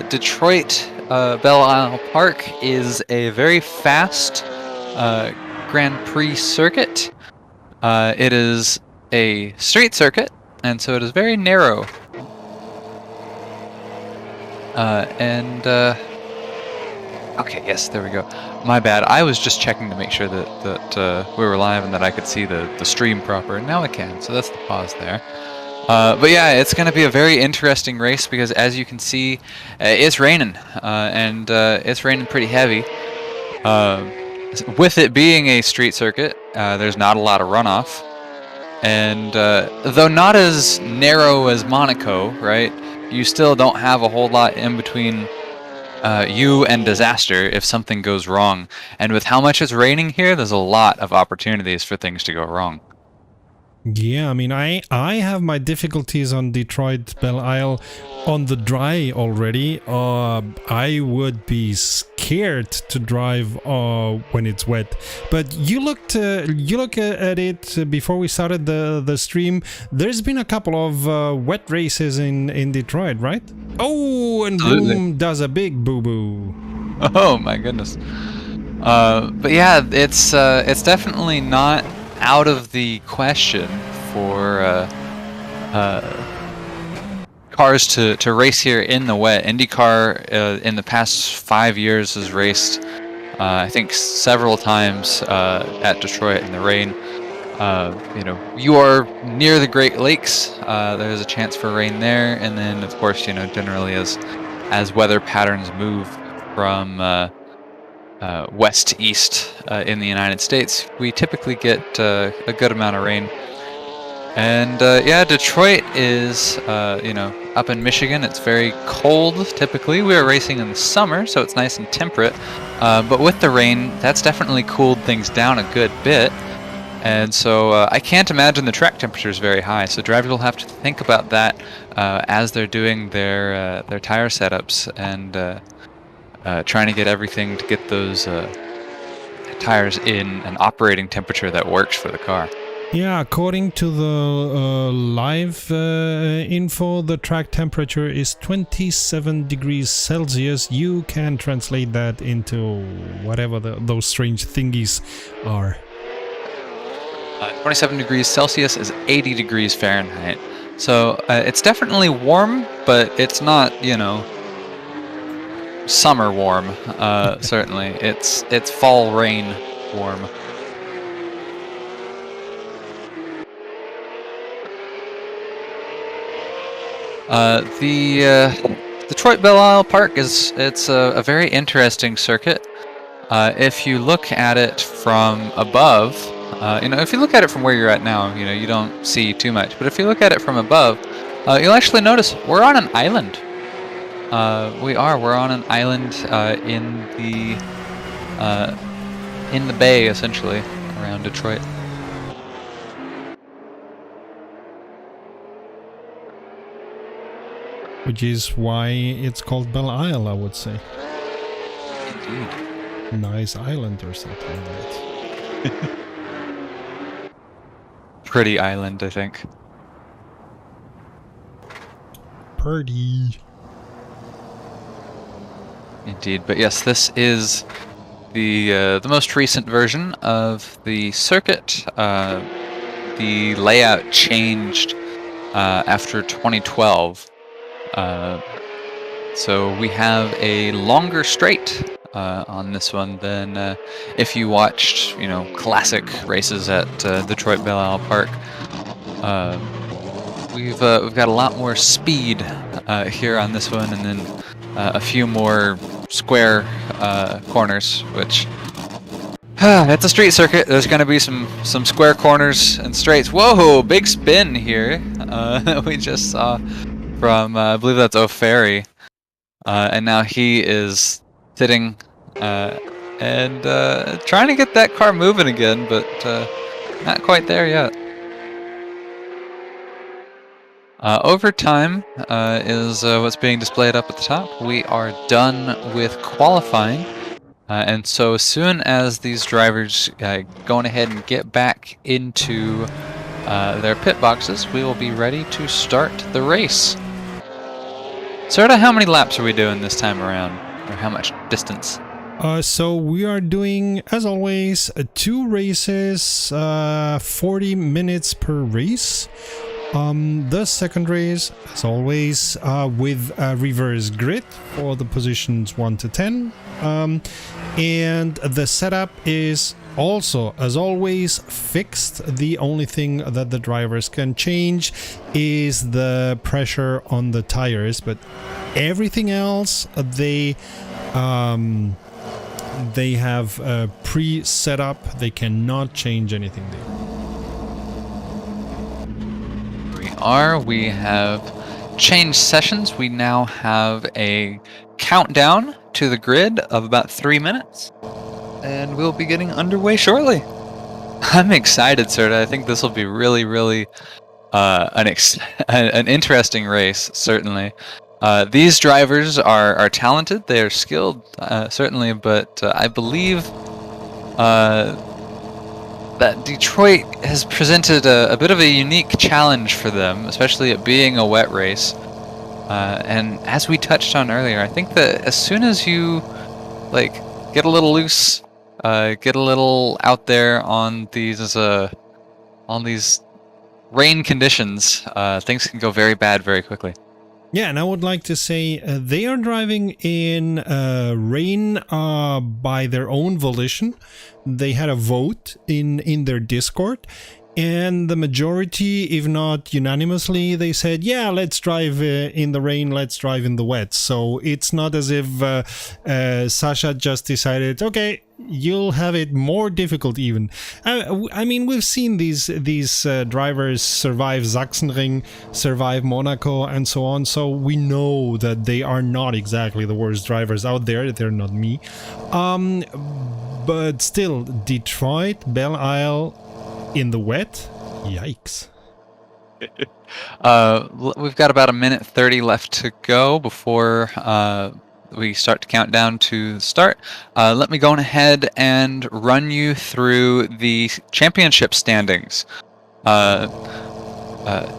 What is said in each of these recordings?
Detroit Belle Isle Park is a very fast Grand Prix circuit. It is a street circuit, and so it is very narrow. Okay, yes, there we go. My bad. I was just checking to make sure that we were live and that I could see the stream proper, and now I can. So that's the pause there. But yeah, it's going to be a very interesting race because, as you can see, it's raining, and it's raining pretty heavy. With it being a street circuit, there's not a lot of runoff, and though not as narrow as Monaco, right, you still don't have a whole lot in between you and disaster if something goes wrong. And with how much it's raining here, there's a lot of opportunities for things to go wrong. Yeah, I mean, I have my difficulties on Detroit Belle Isle on the dry already. I would be scared to drive when it's wet. But you look at it before we started the stream. There's been a couple of wet races in Detroit, right? Oh, and boom, does a big boo-boo. Oh my goodness. But yeah, it's definitely not out of the question for cars to race here in the wet. IndyCar in the past 5 years has raced, I think, several times at Detroit in the rain. You know, you are near the Great Lakes. There's a chance for rain there, and then of course, you know, generally as weather patterns move from west to east in the United States, we typically get a good amount of rain. And yeah, Detroit is, you know, up in Michigan. It's very cold typically. We are racing in the summer, so it's nice and temperate. But with the rain, that's definitely cooled things down a good bit. And so I can't imagine the track temperature is very high. So drivers will have to think about that as they're doing their tire setups and trying to get everything to get those tires in an operating temperature that works for the car. Yeah, according to the live info, the track temperature is 27 degrees Celsius. You can translate that into whatever those strange thingies are. 27 degrees Celsius is 80 degrees Fahrenheit. So it's definitely warm, but it's not, you know, summer warm. Certainly, it's fall rain warm. The Detroit Belle Isle Park it's a very interesting circuit. If you look at it from above, you know, if you look at it from where you're at now, you know, you don't see too much. But if you look at it from above, you'll actually notice we're on an island. We're on an island in the bay, essentially, around Detroit. Which is why it's called Belle Isle, I would say. Indeed. Nice island or something like that. Pretty island, I think. Pretty. Indeed, but yes, this is the most recent version of the circuit. The layout changed after 2012, so we have a longer straight on this one than if you watched, you know, classic races at Detroit Belle Isle Park. We've got a lot more speed here on this one, and then a few more square corners, which it's a street circuit. There's going to be some square corners and straights. Whoa, big spin here we just saw from I believe that's O'Ferry, and now he is sitting and trying to get that car moving again, but not quite there yet. Overtime is what's being displayed up at the top. We are done with qualifying, and so as soon as these drivers go ahead and get back into their pit boxes, we will be ready to start the race. Sort of, how many laps are we doing this time around? Or how much distance? So we are doing, as always, 2 races, 40 minutes per race. The second race, as always, with a reverse grid for the positions 1 to 10. And the setup is also, as always, fixed. The only thing that the drivers can change is the pressure on the tires, but everything else they have pre-set up. They cannot change anything there. We have changed sessions. We now have a countdown to the grid of about 3 minutes, and we'll be getting underway shortly. I'm excited, Serta. I think this will be really an interesting race, certainly. These drivers are talented, they are skilled, certainly, but I believe that Detroit has presented a bit of a unique challenge for them, especially it being a wet race. And as we touched on earlier, I think that as soon as you get a little loose, get a little out there on these rain conditions, things can go very bad very quickly. Yeah, and I would like to say they are driving in rain by their own volition. They had a vote in their Discord, and the majority, if not unanimously, they said, yeah, let's drive in the rain, let's drive in the wet. So it's not as if Sasha just decided, okay, you'll have it more difficult even. I mean, we've seen these drivers survive Sachsenring, survive Monaco, and so on, so we know that they are not exactly the worst drivers out there. They're not me. But still, Detroit, Belle Isle in the wet? Yikes. We've got about 1:30 left to go before we start to count down to start. Let me go ahead and run you through the championship standings.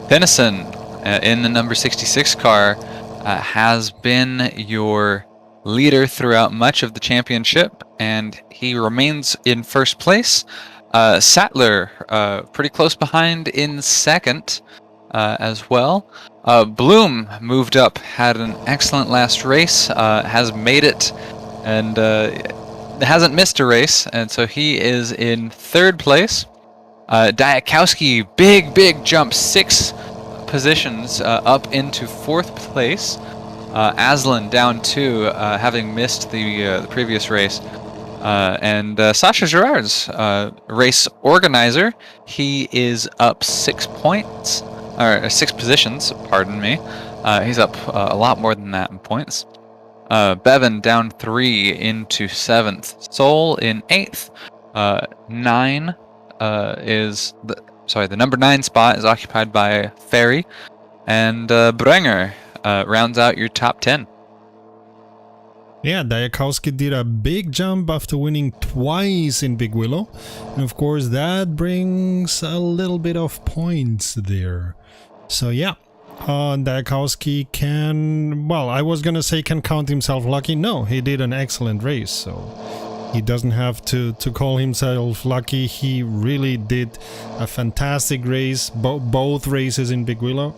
Dennison in the number 66 car has been your leader throughout much of the championship, and he remains in first place. Sattler pretty close behind in second as well. Bloom moved up, had an excellent last race, has made it, and hasn't missed a race, and so he is in third place. Daikowski, big jump, 6 positions up into fourth place. Aslan down 2, having missed the previous race. And Sasha Gerard's race organizer, he is up 6 points, or 6 positions, pardon me. He's up a lot more than that in points. Bevan down 3 into 7th. Sol in 8th. 9 is the number 9 spot is occupied by Ferry, and Brenger rounds out your top 10. Yeah, Daikowski did a big jump after winning twice in Big Willow. And of course, that brings a little bit of points there. So yeah, Daikowski can, well, I was gonna say can count himself lucky. No, he did an excellent race, so he doesn't have to call himself lucky. He really did a fantastic race, both races in Big Willow.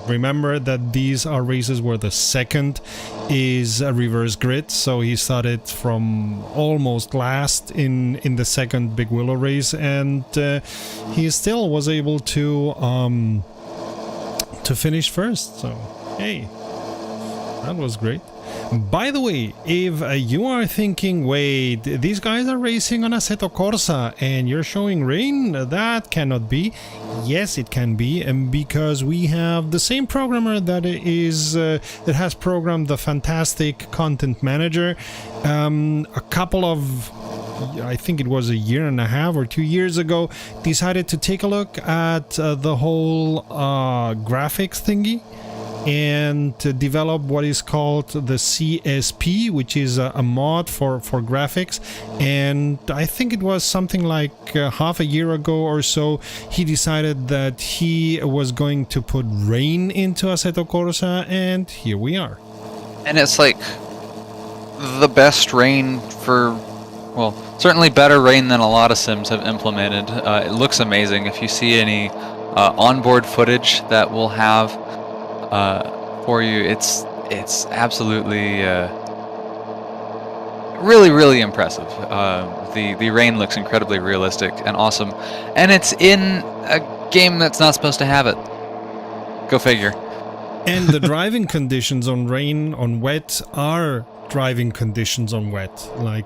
Remember that these are races where the second is a reverse grid, so he started from almost last in the second Big Willow race, and he still was able to finish first. So hey, that was great. By the way, if you are thinking, wait, these guys are racing on Assetto Corsa and you're showing rain, that cannot be. Yes, it can be, because we have the same programmer that has programmed the fantastic content manager. A couple of, I think it was a year and a half or 2 years ago, decided to take a look at the whole graphics thingy, and to develop what is called the CSP, which is a mod for graphics. And I think it was something like half a year ago or so, he decided that he was going to put rain into Assetto Corsa, and here we are. And it's like the best rain for, well, certainly better rain than a lot of sims have implemented. It looks amazing. If you see any onboard footage that we'll have for you, it's absolutely really impressive. The rain looks incredibly realistic and awesome, and it's in a game that's not supposed to have it. Go figure. And the driving conditions on rain, on wet, are driving conditions on wet. Like,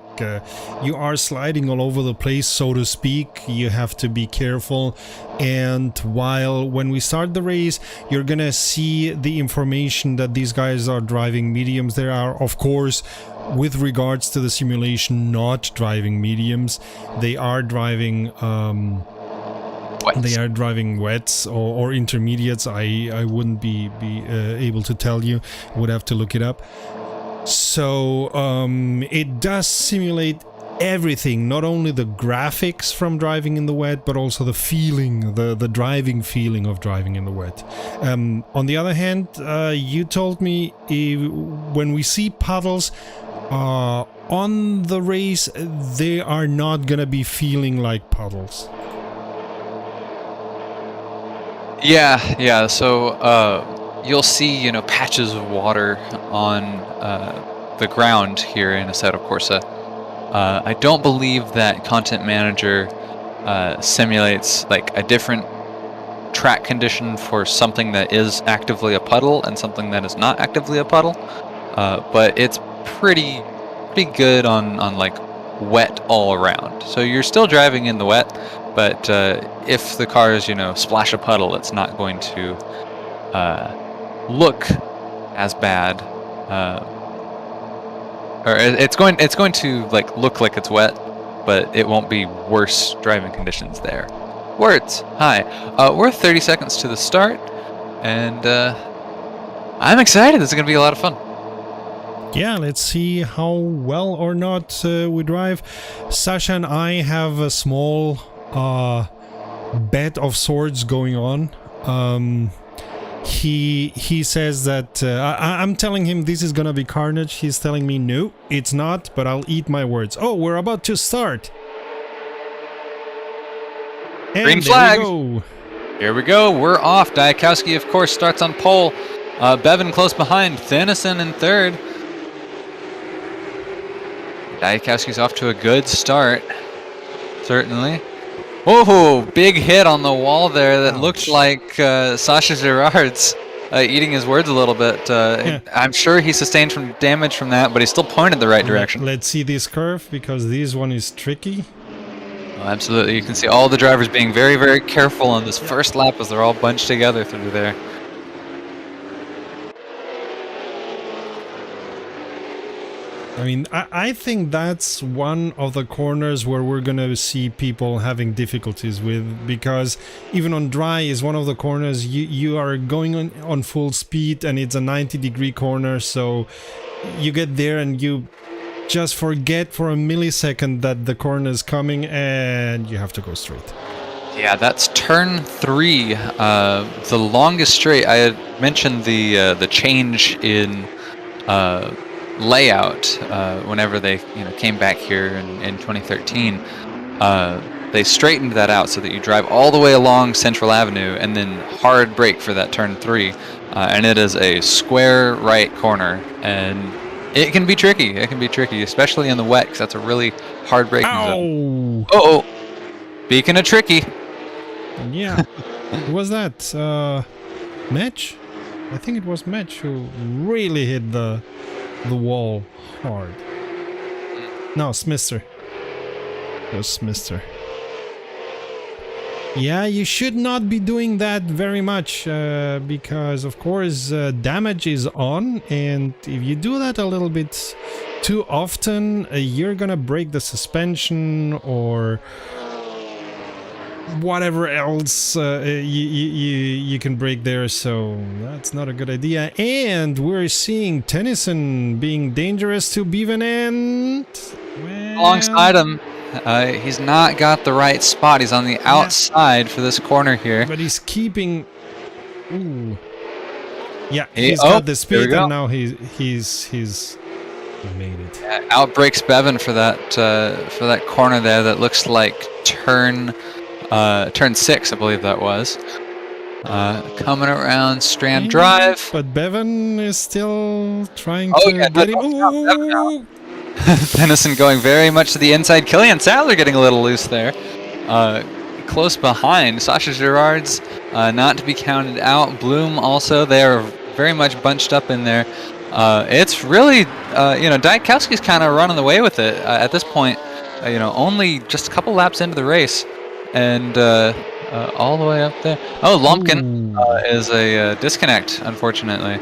you are sliding all over the place, so to speak. You have to be careful. And when we start the race, you're gonna see the information that these guys are driving mediums. There are, of course, with regards to the simulation, not driving mediums. They are driving Wets. They are driving wets or intermediates. I wouldn't be able to tell you. Would have to look it up. So it does simulate everything, not only the graphics from driving in the wet, but also the feeling, the driving feeling of driving in the wet. On the other hand, you told me when we see puddles on the race, they are not gonna be feeling like puddles. Yeah. So you'll see, patches of water on the ground here in Assetto Corsa. I don't believe that Content Manager simulates like a different track condition for something that is actively a puddle and something that is not actively a puddle. But it's pretty good on like wet all around. So you're still driving in the wet, but if the cars, splash a puddle, it's not going to look as bad, or it's going to like look like it's wet, but it won't be worse driving conditions there. Words. Hi. We're 30 seconds to the start, and I'm excited. This is going to be a lot of fun. Yeah, let's see how well or not we drive. Sasha and I have a small bet of sorts going on. He says that I'm telling him this is gonna be carnage. He's telling me no, it's not, but I'll eat my words. Oh, we're about to start. And Green flag. There we go. Here we go. We're off. Daikowski, of course, starts on pole. Bevan close behind. Dennison in third. Daikowski's off to a good start. Certainly. Whoa, big hit on the wall there that looked like Sasha Gerard's eating his words a little bit. Yeah. I'm sure he sustained some damage from that, but he still pointed the right direction. Let's see this curve, because this one is tricky. Oh, absolutely. You can see all the drivers being very careful on this first lap as they're all bunched together through there. I mean, I think that's one of the corners where we're gonna see people having difficulties with, because even on dry is one of the corners you are going on full speed and it's a 90-degree corner, so you get there and you just forget for a millisecond that the corner is coming and you have to go straight. Yeah, that's turn 3, the longest straight. I had mentioned the change in layout whenever they came back here in 2013. They straightened that out so that you drive all the way along Central Avenue and then hard brake for that turn 3, and it is a square right corner, and it can be tricky. It can be tricky, especially in the wet, because that's a really hard braking zone. Oh, speaking of tricky. Yeah. Who was that? Mitch? I think it was Mitch who really hit the wall hard. No, Smister. It was Smister. Yeah, you should not be doing that very much, because of course damage is on, and if you do that a little bit too often, you're gonna break the suspension or whatever else you can break there, so that's not a good idea. And we're seeing Dennison being dangerous to Bevan, and alongside him, he's not got the right spot. He's on the outside for this corner here, but he's keeping. Ooh. Yeah, he's got the speed, and now he's made it. Outbreaks Bevan for that corner there. That looks like turn 6, I believe that was. Coming around Strand Drive. But Bevan is still trying to get him. Ooh. Dennison going very much to the inside. Killian Sattler getting a little loose there. Close behind. Sasha Gerard's not to be counted out. Bloom also, they're very much bunched up in there. It's really, daikowski's kind of running away with it at this point. Only just a couple laps into the race. And all the way up there. Oh, Lumpkin is a disconnect, unfortunately.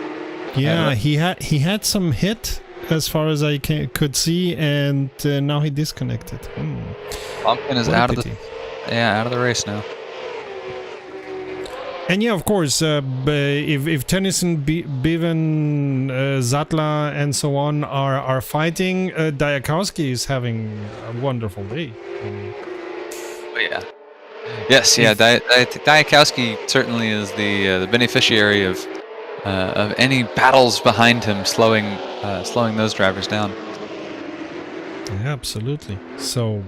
Yeah, he had some hit as far as I could see, and now he disconnected. Lumpkin is out of the race now. And yeah, of course, if Dennison, Bevan, Sattler, and so on are fighting, Daikowski is having a wonderful day. Oh yeah. Yes, yeah. Daikowski certainly is the beneficiary of any battles behind him, slowing those drivers down. Yeah, absolutely. So,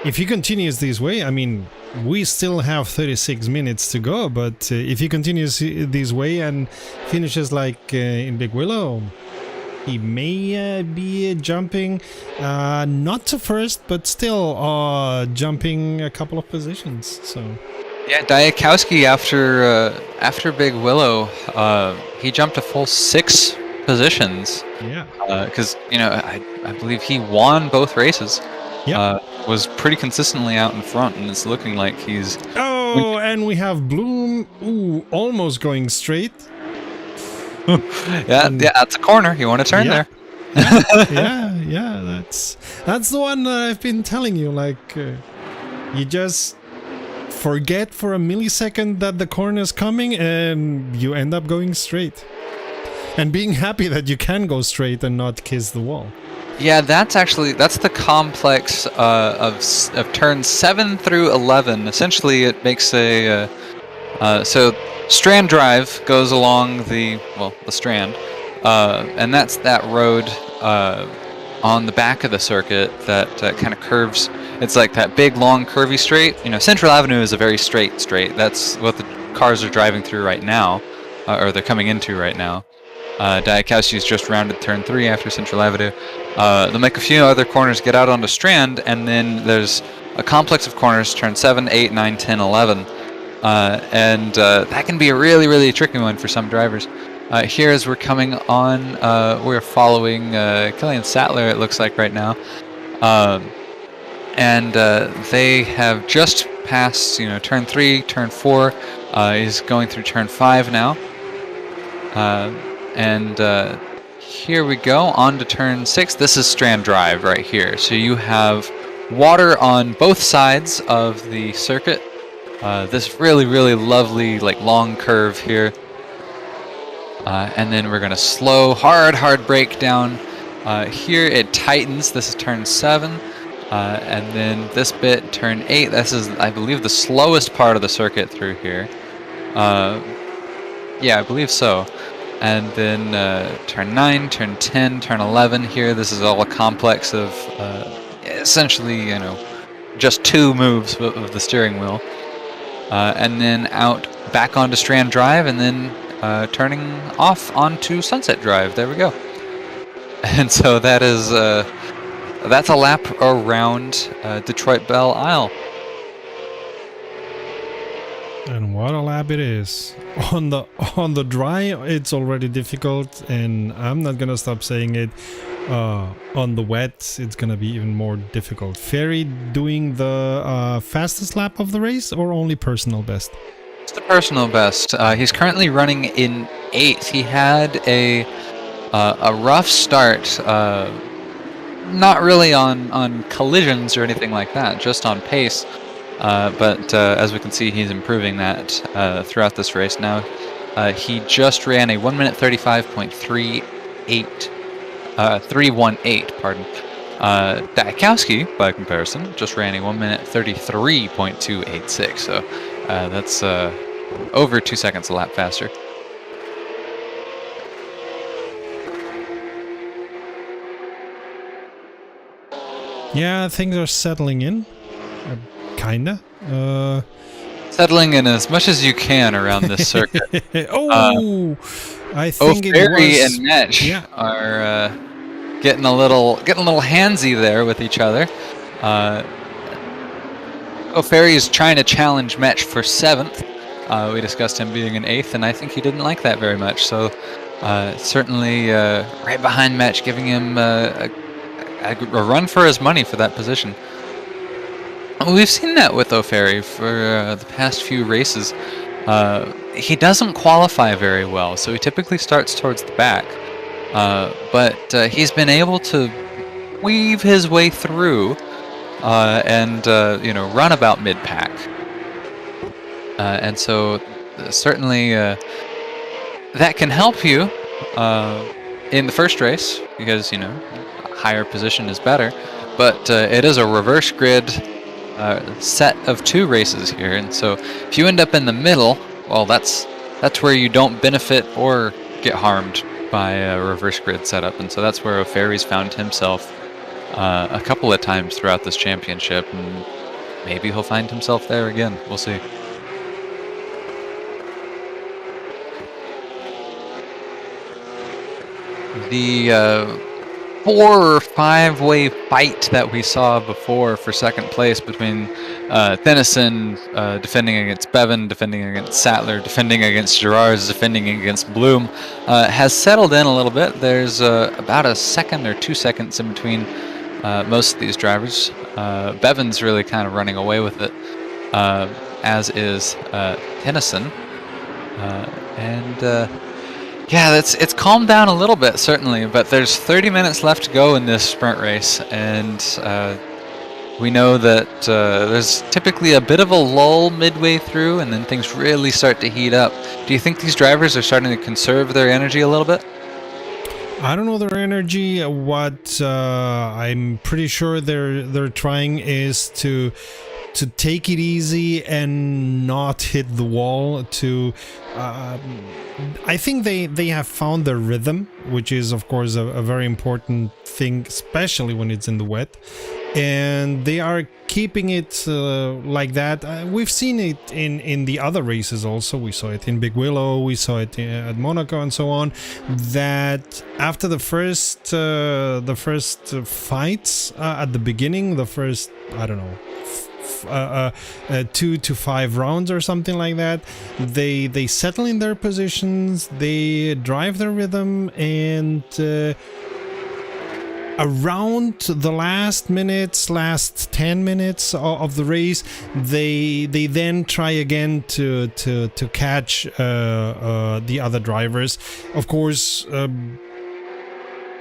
if he continues this way, I mean, we still have 36 minutes to go. But if he continues this way and finishes like in Big Willow, he may be jumping, not to first, but still jumping a couple of positions. So yeah, Daikowski after Big Willow, he jumped a full 6 positions. Yeah, because I believe he won both races. Yeah, was pretty consistently out in front, and it's looking like he's. Oh, and we have Bloom. Ooh, almost going straight. Yeah, that's a corner. You want to turn there. Yeah. That's the one that I've been telling you. Like, you just forget for a millisecond that the corner is coming, and you end up going straight, and being happy that you can go straight and not kiss the wall. Yeah, that's the complex of turns 7 through 11. Essentially, it makes so Strand Drive goes along the Strand, and that's that road on the back of the circuit that kind of curves. It's like that big, long, curvy straight. Central Avenue is a very straight. That's what the cars are driving through right now, or they're coming into right now. Daikowski's just rounded turn 3 after Central Avenue. They'll make a few other corners, get out onto Strand, and then there's a complex of corners, turn 7, 8, 9, 10, 11. And that can be a really, really tricky one for some drivers. Here as we're coming on, we're following Killian Sattler, it looks like right now. And they have just passed, turn 3, turn 4. He's going through turn 5 now. And here we go, on to turn 6. This is Strand Drive right here. So you have water on both sides of the circuit. This really, really lovely, long curve here. And then we're going to slow, hard brake down. Here it tightens. This is turn 7. And then this bit, turn 8. This is, I believe, the slowest part of the circuit through here. Yeah, I believe so. And then turn 9, turn 10, turn 11 here. This is all a complex of essentially, just 2 moves of the steering wheel. And then out back onto Strand Drive, and then turning off onto Sunset Drive. There we go. And so that's a lap around Detroit Belle Isle. And what a lap it is. On the dry, it's already difficult, and I'm not gonna stop saying it. On the wet, it's gonna be even more difficult. Ferry doing the fastest lap of the race, or only personal best? It's the personal best. He's currently running in 8th. He had a rough start. Not really on collisions or anything like that, just on pace. But as we can see, he's improving that throughout this race now. He just ran a 1 minute 318, pardon. Daikowski, by comparison, just ran a 1 minute 33.286. So that's over 2 seconds a lap faster. Yeah, things are settling in. Kinda. Settling in as much as you can around this circuit. Oh, I think it O'Ferry was. and Metch Yeah. are getting a little handsy there with each other. O'Ferry is trying to challenge Metch for 7th. We discussed him being in 8th, and I think he didn't like that very much. So certainly right behind Metch, giving him a run for his money for that position. We've seen that with O'Ferry for the past few races. He doesn't qualify very well, so he typically starts towards the back. But he's been able to weave his way through and run about mid-pack. And so certainly that can help you in the first race because, higher position is better. But it is a reverse grid set of 2 races here, and so if you end up in the middle, well, that's where you don't benefit or get harmed by a reverse grid setup, and so that's where O'Ferry's found himself a couple of times throughout this championship, and maybe he'll find himself there again. We'll see. The 4 or 5-way fight that we saw before for second place between Dennison defending against Bevan, defending against Sattler, defending against Gerard, defending against Bloom has settled in a little bit. There's about a second or 2 seconds in between most of these drivers. Bevan's really kind of running away with it, as is Dennison. Yeah, it's calmed down a little bit, certainly, but there's 30 minutes left to go in this sprint race, and we know that there's typically a bit of a lull midway through, and then things really start to heat up. Do you think these drivers are starting to conserve their energy a little bit? I don't know their energy. What I'm pretty sure they're trying is to take it easy and not hit the wall. I think they have found their rhythm, which is of course a very important thing, especially when it's in the wet, and they are keeping it like that. We've seen it in the other races also. We saw it in Big Willow, we saw it at Monaco and so on, that after the first fights at the beginning, the first, I don't know, 2 to 5 rounds or something like that, they settle in their positions, they drive their rhythm, and around the last 10 minutes of the race, they then try again to catch the other drivers. Of course,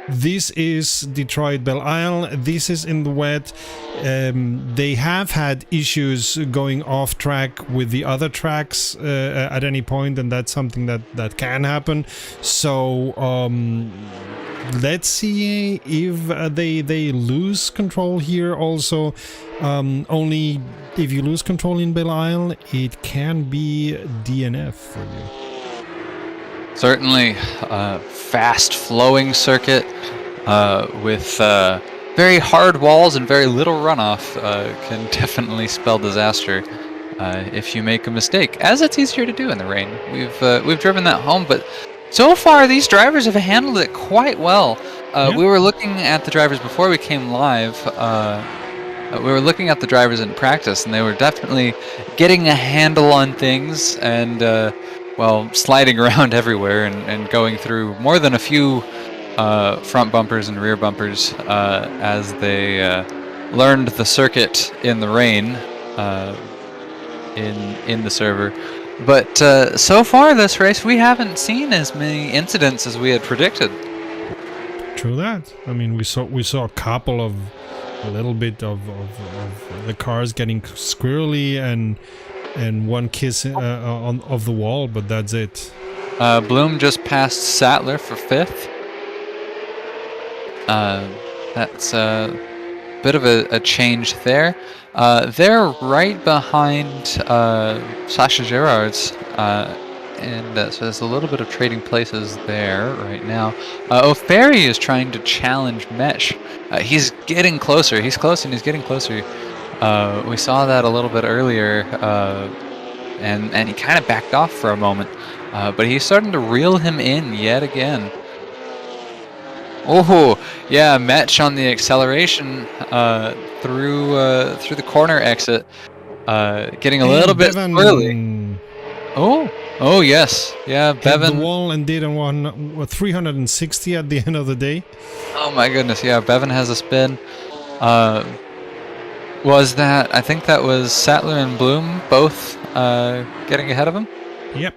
this is Detroit Belle Isle. This is in the wet. They have had issues going off track with the other tracks at any point, and that's something that can happen. So let's see if they lose control here also. Only if you lose control in Belle Isle, it can be DNF for you. Certainly, fast flowing circuit with very hard walls and very little runoff can definitely spell disaster if you make a mistake, as it's easier to do in the rain. We've driven that home, but so far these drivers have handled it quite well. Yeah. We were looking at the drivers before we came live. We were looking at the drivers in practice, and they were definitely getting a handle on things and sliding around everywhere and going through more than a few front bumpers and rear bumpers as they learned the circuit in the rain in the server. But so far this race, we haven't seen as many incidents as we had predicted. True that. I mean, we saw a little bit of the cars getting squirrely and one kiss of the wall, but that's it. Bloom just passed Sattler for 5th. That's a bit of a change there. They're right behind Sasha Gerard's and so there's a little bit of trading places there right now. O'Ferry is trying to challenge Mesh. He's getting closer. He's close, and he's getting closer. We saw that a little bit earlier, and he kind of backed off for a moment, but he's starting to reel him in yet again. Oh, yeah, Metch on the acceleration through the corner exit, getting a little bit early. Oh yes, yeah, Bevan. Hit the wall and did a 360 at the end of the day. Oh my goodness, yeah, Bevan has a spin. I think that was Sattler and Bloom both getting ahead of him? Yep.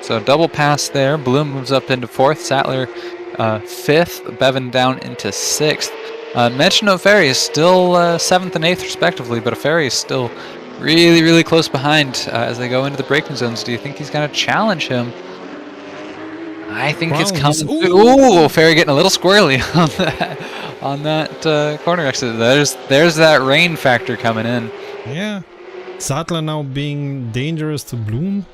So double pass there. Bloom moves up into 4th. Sattler 5th. Bevan down into 6th. Metch and O'Ferry is still 7th and 8th respectively, but O'Ferry is still really, really close behind as they go into the braking zones. Do you think he's going to challenge him? I think it's coming. Ooh, O'Ferry getting a little squirrely on that corner exit. There's that rain factor coming in. Yeah. Sattler now being dangerous to Bloom.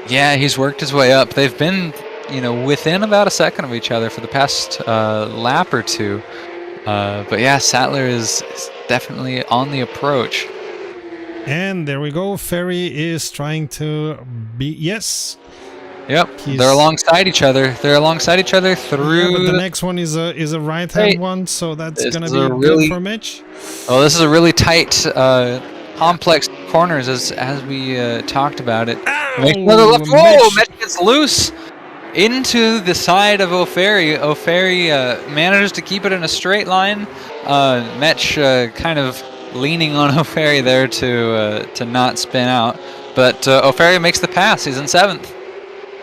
Yeah, he's worked his way up. They've been, within about a second of each other for the past lap or two. But yeah, Sattler is definitely on the approach. And there we go. Ferry is trying to be... Yes. Yep, they're alongside each other. Through. Yeah, but the next one is a right-hand one, so that's gonna be good for Mitch. Oh, this is a really tight, complex corners as we talked about it. Make another left. Whoa! Mitch gets loose into the side of O'Ferry. O'Ferry manages to keep it in a straight line. Mitch kind of leaning on O'Ferry there to not spin out, but O'Ferry makes the pass. He's in 7th.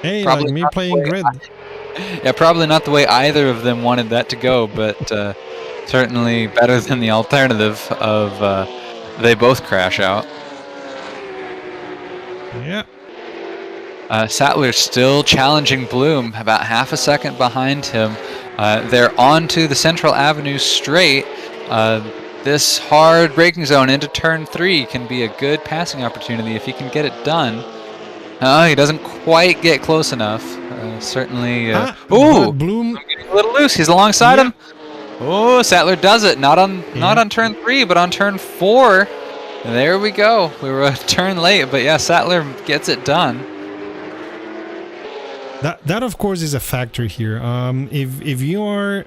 Hey, probably like me playing grid. Yeah, probably not the way either of them wanted that to go, but certainly better than the alternative of they both crash out. Yeah. Sattler still challenging Bloom, about half a second behind him. They're onto the Central Avenue straight. This hard braking zone into turn 3 can be a good passing opportunity if he can get it done. He doesn't quite get close enough. Certainly. Bloom getting a little loose. He's alongside him. Oh, Sattler does it. Not on turn 3, but on turn 4. There we go. We were a turn late, but yeah, Sattler gets it done. That of course is a factor here. If you are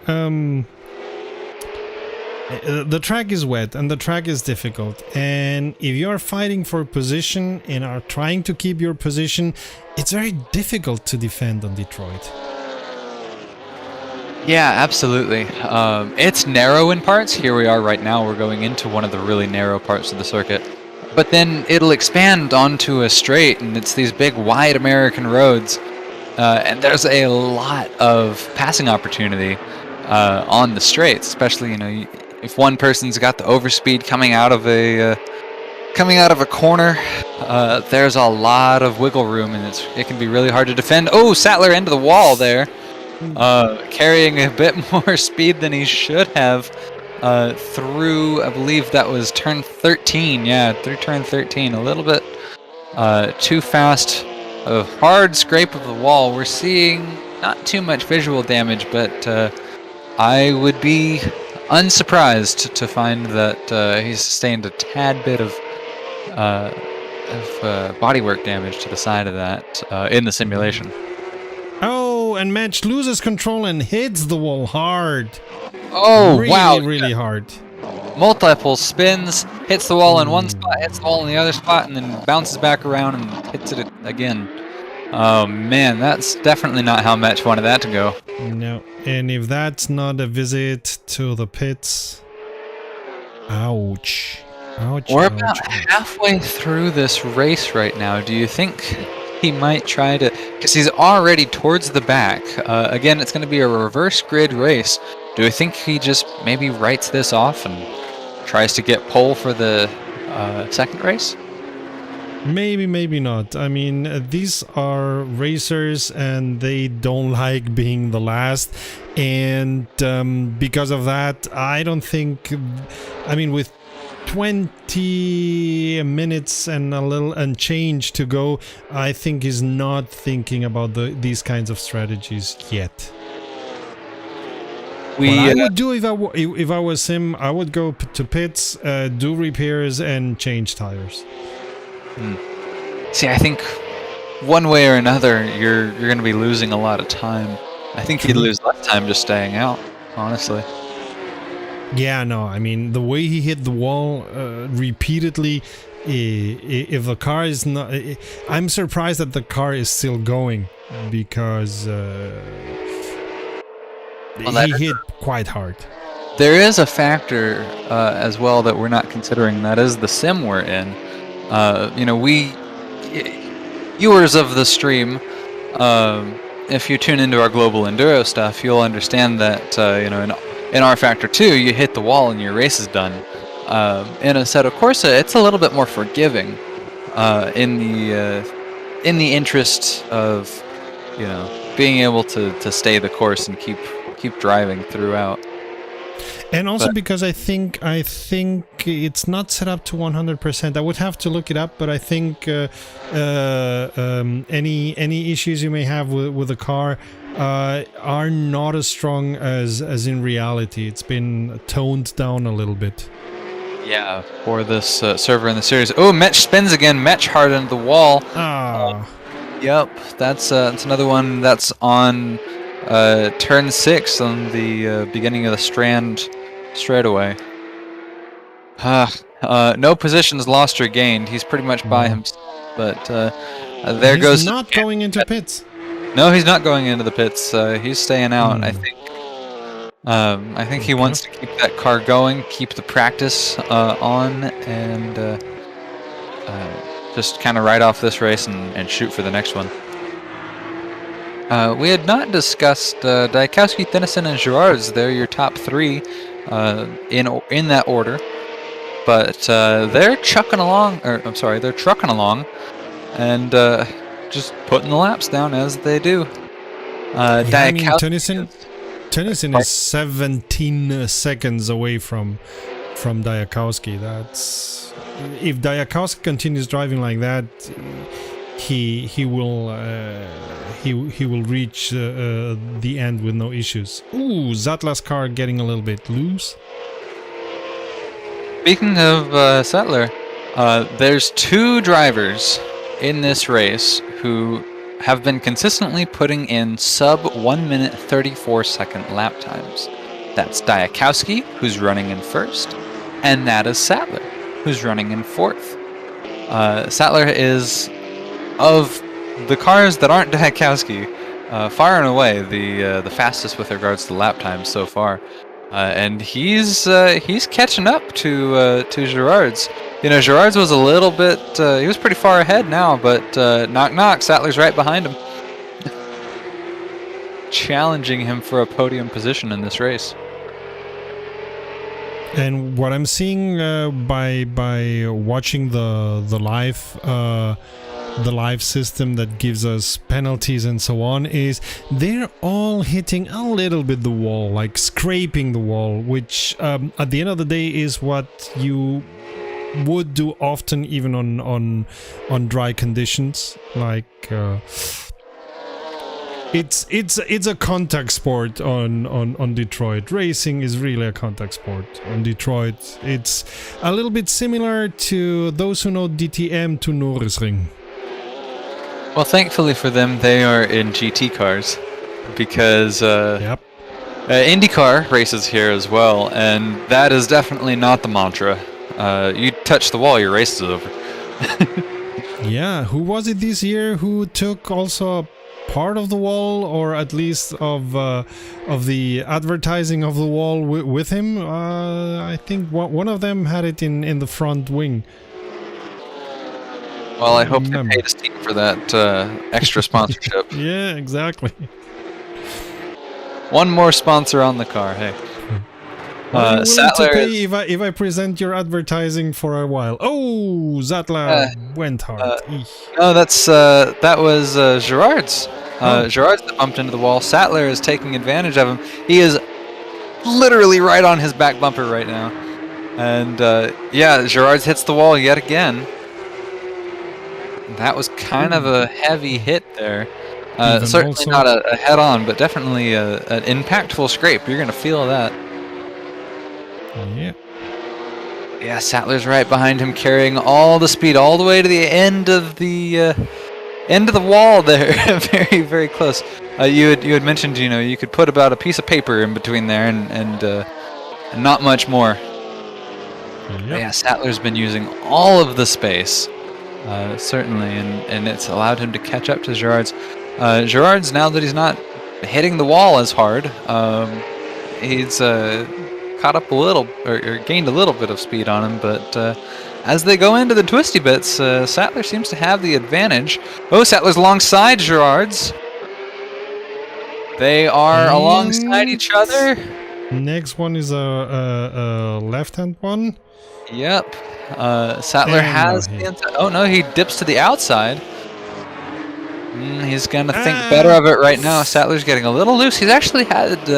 the track is wet and the track is difficult, and if you are fighting for position and are trying to keep your position, it's very difficult to defend on Detroit. Yeah, absolutely. It's narrow in parts. Here we are right now. We're going into one of the really narrow parts of the circuit. But then it'll expand onto a straight, and it's these big, wide American roads. And there's a lot of passing opportunity on the straights, especially, if one person's got the overspeed coming out of a corner, there's a lot of wiggle room, and it can be really hard to defend. Oh, Sattler into the wall there, carrying a bit more speed than he should have through, I believe that was turn 13. Yeah, through turn 13, a little bit too fast. A hard scrape of the wall. We're seeing not too much visual damage, but I would be unsurprised to find that he sustained a tad bit of bodywork damage to the side of that in the simulation. Oh, and Match loses control and hits the wall hard. Oh, really, wow. Really hard. Multiple spins, hits the wall in one spot, hits the wall in the other spot, and then bounces back around and hits it again. Oh, man, that's definitely not how Match wanted that to go. No, and if that's not a visit to the pits... Ouch. Ouch. We're about halfway through this race right now. Do you think he might try to... Because he's already towards the back. Again, it's going to be a reverse grid race. Do you think he just maybe writes this off and tries to get pole for the second race? Maybe, maybe not. I mean, these are racers and they don't like being the last. And because of that, I don't think... I mean, with 20 minutes and a little and change to go, I think he's not thinking about these kinds of strategies yet. What I would do if I was him, I would go to pits, do repairs, and change tires. See, I think one way or another, you're going to be losing a lot of time. I think he'd lose less time just staying out, honestly. Yeah, no, I mean, the way he hit the wall repeatedly, if the car is not... I'm surprised that the car is still going, because he hit quite hard. There is a factor as well that we're not considering. That is the sim we're in. We viewers of the stream, if you tune into our global enduro stuff, you'll understand that in R Factor 2, you hit the wall and your race is done. In Assetto Corsa, it's a little bit more forgiving in the interest of being able to stay the course and keep driving throughout. And also because I think it's not set up to 100%. I would have to look it up, but I think any issues you may have with the car are not as strong as in reality. It's been toned down a little bit. Yeah, for this server in the series. Oh, Metch spins again. Metch hard into the wall. Yep, that's another one that's on turn 6 on the beginning of the strand straightaway. No positions lost or gained. He's pretty much by himself. But there goes. He's not going into pits. No, he's not going into the pits. He's staying out. I think he wants to keep that car going, keep the practice on, and just kind of ride off this race and shoot for the next one. We had not discussed Daikowski, Dennison, and Gerard's. They're your top 3 in that order. But they're trucking along, and just putting the laps down as they do. Dennison is 17 seconds away from Daikowski. That's if Daikowski continues driving like that, he will reach the end with no issues. Ooh, Sattler's car getting a little bit loose. Speaking of Sattler, there's 2 drivers in this race who have been consistently putting in sub 1 minute 34 second lap times. That's Daikowski, who's running in 1st, and that is Sattler, who's running in 4th. Sattler is, of the cars that aren't Daikowski, far and away the fastest with regards to lap times so far. And he's catching up to Gerard's. Gerard's was a little bit, he was pretty far ahead now, but knock knock, Sattler's right behind him. Challenging him for a podium position in this race. And what I'm seeing by watching the live system that gives us penalties and so on is they're all hitting a little bit the wall, like scraping the wall, which at the end of the day is what you would do often, even on dry conditions. Like it's a contact sport on Detroit. Racing is really a contact sport on Detroit. It's a little bit similar to those who know DTM to Nürburgring. Well, thankfully for them, they are in GT cars, because IndyCar races here as well, and that is definitely not the mantra. You touch the wall, your race is over. Yeah, who was it this year who took also a part of the wall, or at least of the advertising of the wall with him? I think one of them had it in the front wing. Well, I hope they paid his team for that extra sponsorship. Yeah, exactly. One more sponsor on the car, hey. Sattler to pay if I present your advertising for a while. Oh, Sattler went hard. No, that was Gerard's. Gerard's bumped into the wall. Sattler is taking advantage of him. He is literally right on his back bumper right now. And yeah, Gerard's hits the wall yet again. That was kind of a heavy hit there. Certainly also, not a head-on, but definitely an impactful scrape. You're going to feel that. Yeah. Yeah, Sattler's right behind him, carrying all the speed all the way to the end of the wall there. Very, very close. You had mentioned, you know, you could put about a piece of paper in between there and not much more. Yep. Yeah, Sattler's been using all of the space, certainly, and it's allowed him to catch up to Gerard's. Gerard's, now that he's not hitting the wall as hard, he's caught up a little, or gained a little bit of speed on him, but as they go into the twisty bits, Sattler seems to have the advantage. Oh, Sattler's alongside Gerard's. They are alongside each other. Next one is a left-hand one. Yep. Sattler has the inside. Oh no, he dips to the outside. He's gonna think better of it right now. Sattler's getting a little loose. He's actually had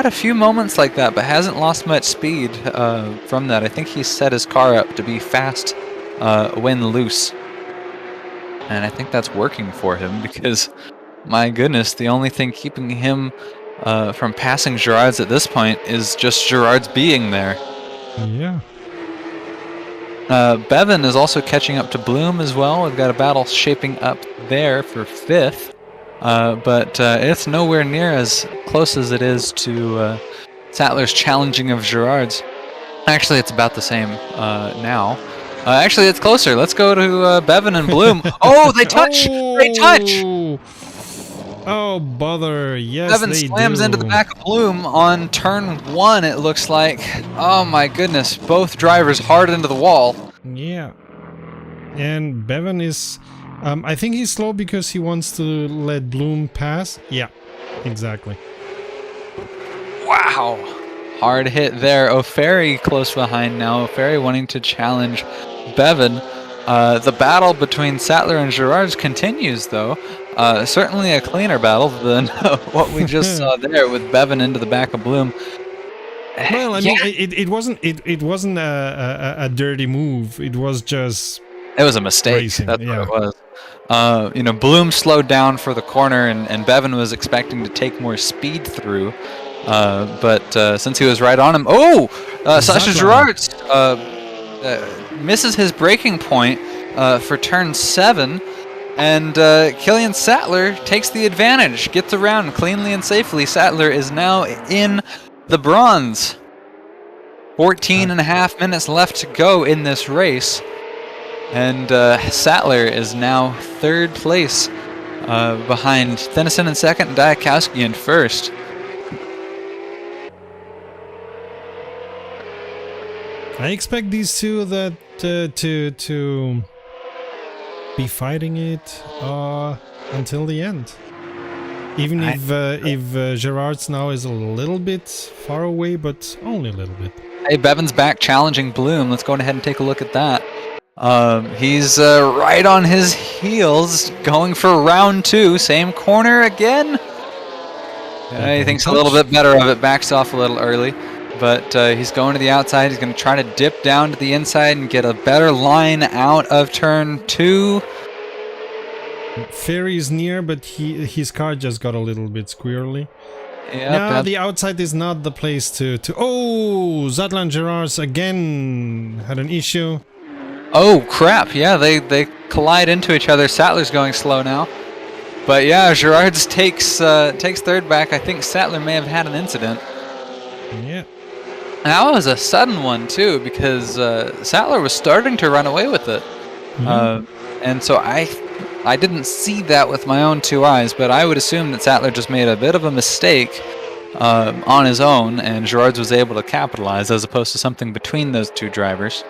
a few moments like that, but hasn't lost much speed from that. I think he's set his car up to be fast when loose, and I think that's working for him because, my goodness, the only thing keeping him from passing Gerard's at this point is just Gerard's being there. Yeah. Bevan is also catching up to Bloom as well. We've got a battle shaping up there for 5th, but it's nowhere near as close as it is to Sattler's challenging of Gerard's. Actually, it's about the same now. Actually, it's closer. Let's go to Bevan and Bloom. Oh, they touch! They touch! Oh, bother. Yes, Bevan they slams do. into the back of Bloom on turn 1, it looks like. Oh my goodness, both drivers hard into the wall. Yeah. And Bevan is... I think he's slow because he wants to let Bloom pass. Yeah, exactly. Wow. Hard hit there. O'Ferry close behind now. O'Ferry wanting to challenge Bevan. The battle between Sattler and Gerard's continues, though. Certainly a cleaner battle than what we just saw there with Bevan into the back of Bloom. Well, I mean, it wasn't a dirty move. It was just... It was a mistake. Racing, That's yeah. what it was. You know, Bloom slowed down for the corner, and Bevan was expecting to take more speed through. But since he was right on him... Oh! Sasha Gerard misses his braking point for turn 7. And Killian Sattler takes the advantage, gets around cleanly and safely. Sattler is now in the bronze. 14.5 minutes left to go in this race. And Sattler is now 3rd place behind Dennison in 2nd and daikowski in 1st. I expect these two to be fighting it until the end. Even if Gerard's now is a little bit far away, but only a little bit. Hey, Bevan's back challenging Bloom. Let's go ahead and take a look at that. He's right on his heels, going for round 2. Same corner again. He thinks a little bit better of it, backs off a little early. But he's going to the outside. He's going to try to dip down to the inside and get a better line out of turn 2. Ferry's near, but his car just got a little bit squirrely. Yep, no, the outside is not the place to... Oh, Sattler and Gerard's again had an issue. Oh, crap. Yeah, they collide into each other. Sattler's going slow now. But yeah, Gerard's takes 3rd back. I think Sattler may have had an incident. Yeah. That was a sudden one, too, because Sattler was starting to run away with it. And so I didn't see that with my own 2 eyes, but I would assume that Sattler just made a bit of a mistake on his own, and Gerard's was able to capitalize as opposed to something between those 2 drivers.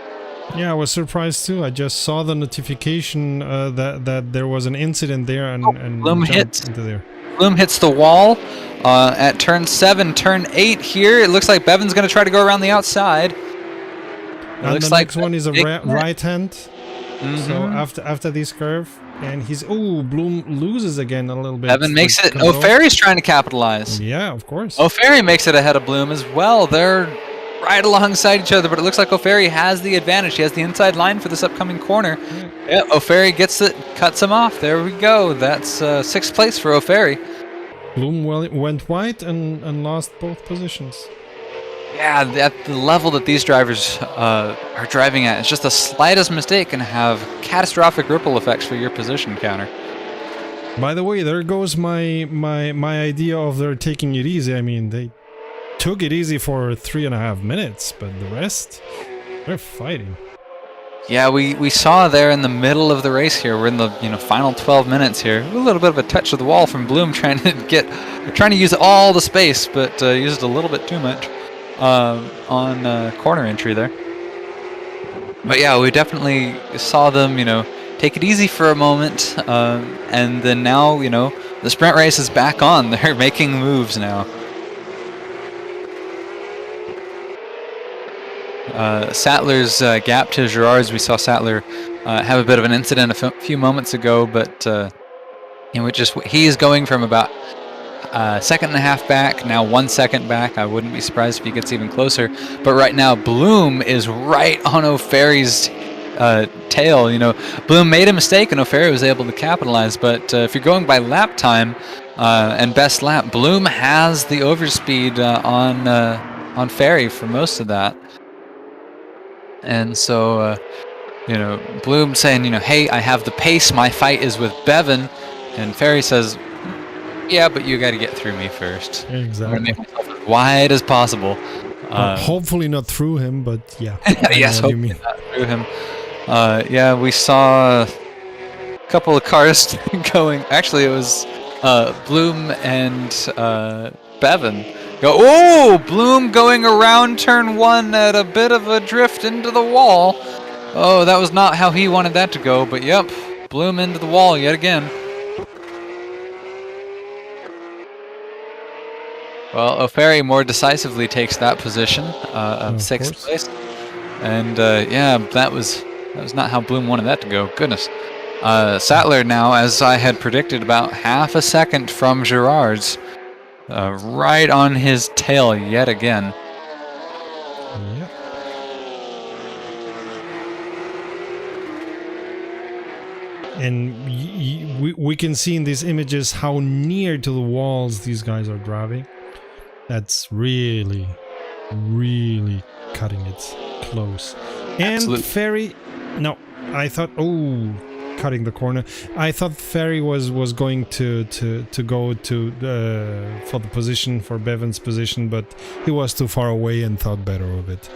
Yeah, I was surprised too. I just saw the notification that there was an incident there and Bloom jumped into there. Bloom hits the wall at turn 7, turn 8 here. It looks like Bevan's going to try to go around the outside. And looks the like next one is a right hand. Mm-hmm. So after this curve, and Bloom loses again a little bit. Bevan makes it. O'Ferry's trying to capitalize. Yeah, of course. O'Ferry makes it ahead of Bloom as well. They're right alongside each other, but it looks like O'Ferry has the advantage. He has the inside line for this upcoming corner. Yeah, O'Ferry gets it, cuts him off. There we go. That's 6th place for O'Ferry. Bloom went wide and lost both positions. Yeah, at the level that these drivers are driving at, it's just the slightest mistake can have catastrophic ripple effects for your position counter. By the way, there goes my idea of they're taking it easy. I mean, they took it easy for 3.5 minutes, but the rest, they're fighting. Yeah, we saw there in the middle of the race here. We're in the final 12 minutes here. A little bit of a touch of the wall from Bloom, trying to use all the space, but used a little bit too much on corner entry there. But yeah, we definitely saw them, take it easy for a moment, and then now, the sprint race is back on. They're making moves now. Sattler's gap to Gerard's. We saw Sattler have a bit of an incident a few moments ago, but he is going from about 1.5 seconds back, now 1 second back. I wouldn't be surprised if he gets even closer. But right now, Bloom is right on O'Ferry's tail. Bloom made a mistake, and O'Ferry was able to capitalize. But if you're going by lap time and best lap, Bloom has the overspeed on Ferry for most of that. And so, Bloom saying, hey, I have the pace. My fight is with Bevan. And Ferry says, yeah, but you got to get through me first. Exactly. I'm going to make myself as wide as possible. Hopefully not through him, but yeah. Yes, hopefully not through him. Yeah, we saw a couple of cars going. Actually, it was Bloom and Bevan. Bloom going around turn 1 at a bit of a drift into the wall. Oh, that was not how he wanted that to go, but yep, Bloom into the wall yet again. Well, O'Ferry more decisively takes that position of 6th place. And yeah, that was not how Bloom wanted that to go. Goodness. Sattler now, as I had predicted, about 0.5 second from Gerard's. Right on his tail yet again. Yep. And we can see in these images how near to the walls these guys are driving. That's really, really cutting it close. And Absolutely. Ferry, no, I thought, cutting the corner. I thought Ferry was going to go to for the position, for Bevan's position, but he was too far away and thought better of it.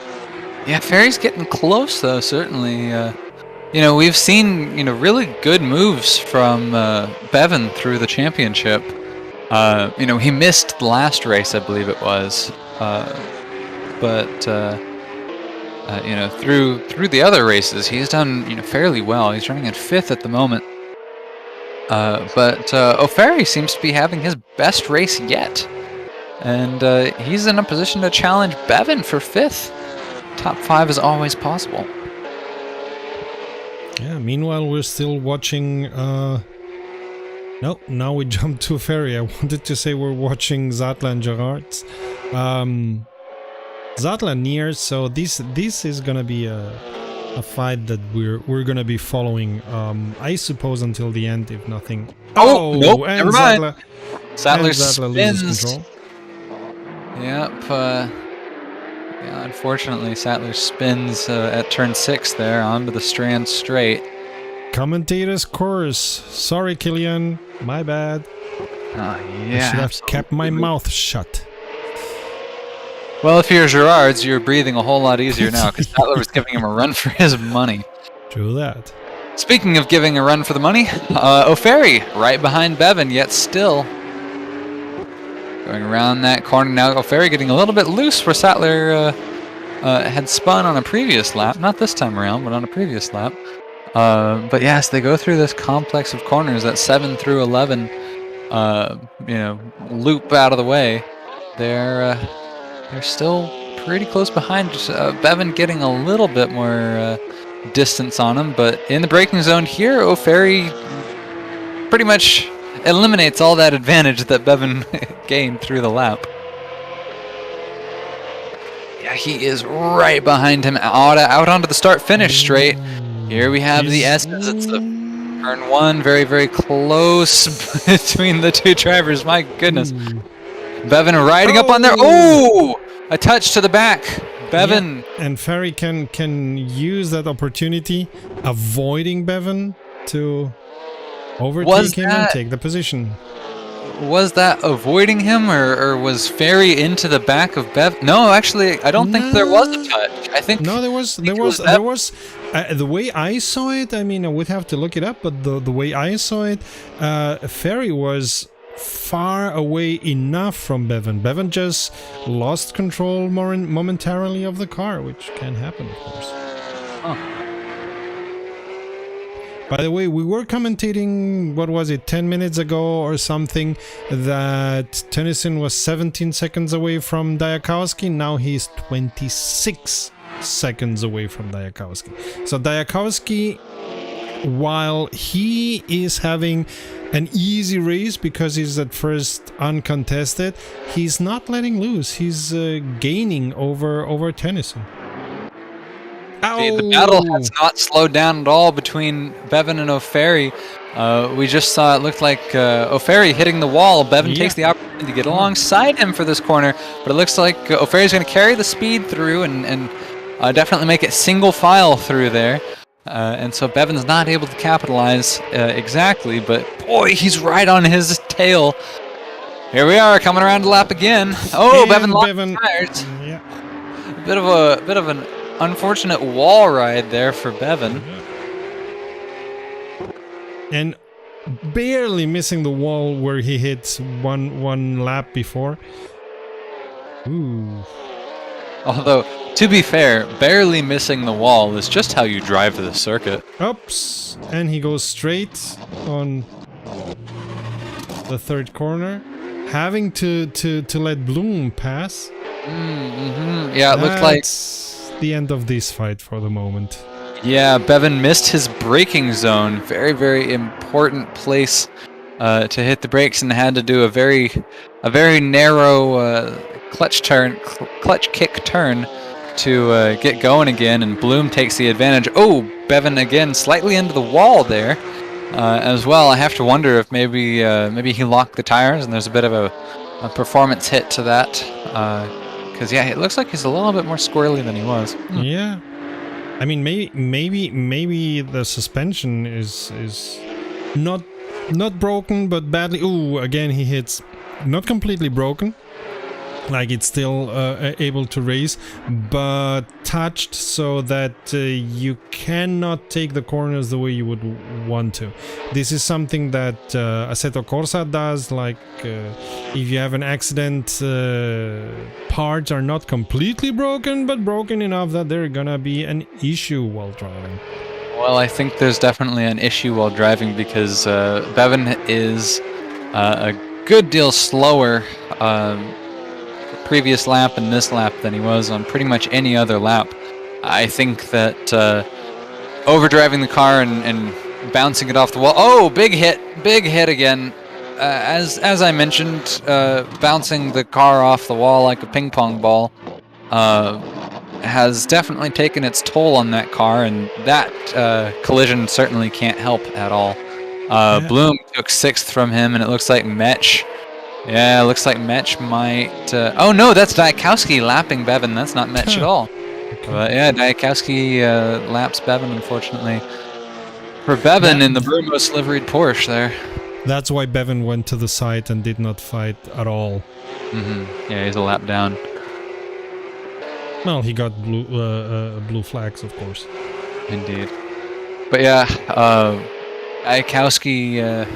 Yeah, Ferry's getting close though, certainly. We've seen really good moves from Bevan through the championship. He missed the last race, I believe it was, but through the other races, he's done fairly well. He's running at 5th at the moment. But O'Ferry seems to be having his best race yet, and he's in a position to challenge Bevan for 5th. Top 5 is always possible. Yeah. Meanwhile, we're still watching. No, now we jump to Ferry. I wanted to say we're watching Sattler and Gerard's. Sattler near, so this is gonna be a fight that we're gonna be following, I suppose, until the end, if nothing. Nope, never mind. Sattler spins. loses control. Yep. Yeah, unfortunately, Sattler spins at turn 6 there onto the Strand straight. Commentator's course. Sorry, Killian. My bad. Yeah, I should have kept my mouth shut. Well, if you're Gerard's, you're breathing a whole lot easier now because Sattler was giving him a run for his money. True that. Speaking of giving a run for the money, O'Ferry right behind Bevan, yet still going around that corner now. O'Ferry getting a little bit loose where Sattler had spun on a previous lap. Not this time around, but on a previous lap. But yes, they go through this complex of corners, that 7 through 11, loop out of the way. They're still pretty close behind. Bevan getting a little bit more distance on him, but in the braking zone here, O'Ferry pretty much eliminates all that advantage that Bevan gained through the lap. Yeah, he is right behind him, out onto the start-finish straight. Here we have the S's. It's the turn one, very, very close between the two drivers. My goodness. Bevan riding up on there. Oh! A touch to the back. Bevan. Yeah. And Ferry can use that opportunity, avoiding Bevan to overtake him and take the position. Was that avoiding him, or was Ferry into the back of Bev? No, actually, I don't think there was a touch. I think no, there was. The way I saw it, I mean, I would have to look it up, but the way I saw it, Ferry was far away enough from Bevan. Bevan just lost control momentarily of the car, which can happen, of course. Oh. By the way, we were commentating, what was it, 10 minutes ago or something, that Dennison was 17 seconds away from Daikowski. Now he's 26 seconds away from Daikowski. So Daikowski, while he is having an easy race because he's at first uncontested, he's not letting loose. He's gaining over Dennison. The battle has not slowed down at all between Bevan and O'Ferry. We just saw it looked like O'Ferry hitting the wall. Bevan takes the opportunity to get alongside him for this corner, but it looks like O'Ferry's going to carry the speed through and definitely make it single file through there. And so Bevan's not able to capitalize exactly, but boy, he's right on his tail. Here we are, coming around the lap again. Oh, Bevan lost the tires. Yeah. A bit of an unfortunate wall ride there for Bevan. And barely missing the wall where he hit one lap before. Ooh. Although, to be fair, barely missing the wall is just how you drive the circuit. Oops. And he goes straight on the third corner, having to let Bloom pass. Yeah, it looked like the end of this fight for the moment. Yeah, Bevan missed his braking zone. Very, very important place to hit the brakes, and had to do a very narrow clutch kick turn to get going again. And Bloom takes the advantage. Oh, Bevan again slightly into the wall there as well. I have to wonder if maybe he locked the tires, and there's a bit of a performance hit to that. Because yeah, it looks like he's a little bit more squirrely than he was. Yeah, I mean maybe the suspension is not broken, but badly. Ooh, again he hits, not completely broken, like it's still able to race, but touched so that you cannot take the corners the way you would want to. This is something that Assetto Corsa does, like if you have an accident, parts are not completely broken, but broken enough that they're gonna be an issue while driving. Well, I think there's definitely an issue while driving because Bevan is a good deal slower previous lap and this lap than he was on pretty much any other lap. I think that overdriving the car and bouncing it off the wall. Oh, big hit again. As I mentioned, bouncing the car off the wall like a ping pong ball has definitely taken its toll on that car, and that collision certainly can't help at all. Bloom took 6th from him, and it looks like Metch. Yeah, it looks like Metch might... oh no, that's Daikowski lapping Bevan. That's not Metch at all. But yeah, Daikowski laps Bevan, unfortunately. For Bevan in the Brumos liveried Porsche there. That's why Bevan went to the side and did not fight at all. Yeah, he's a lap down. Well, he got blue flags, of course. Indeed. But yeah, Daikowski...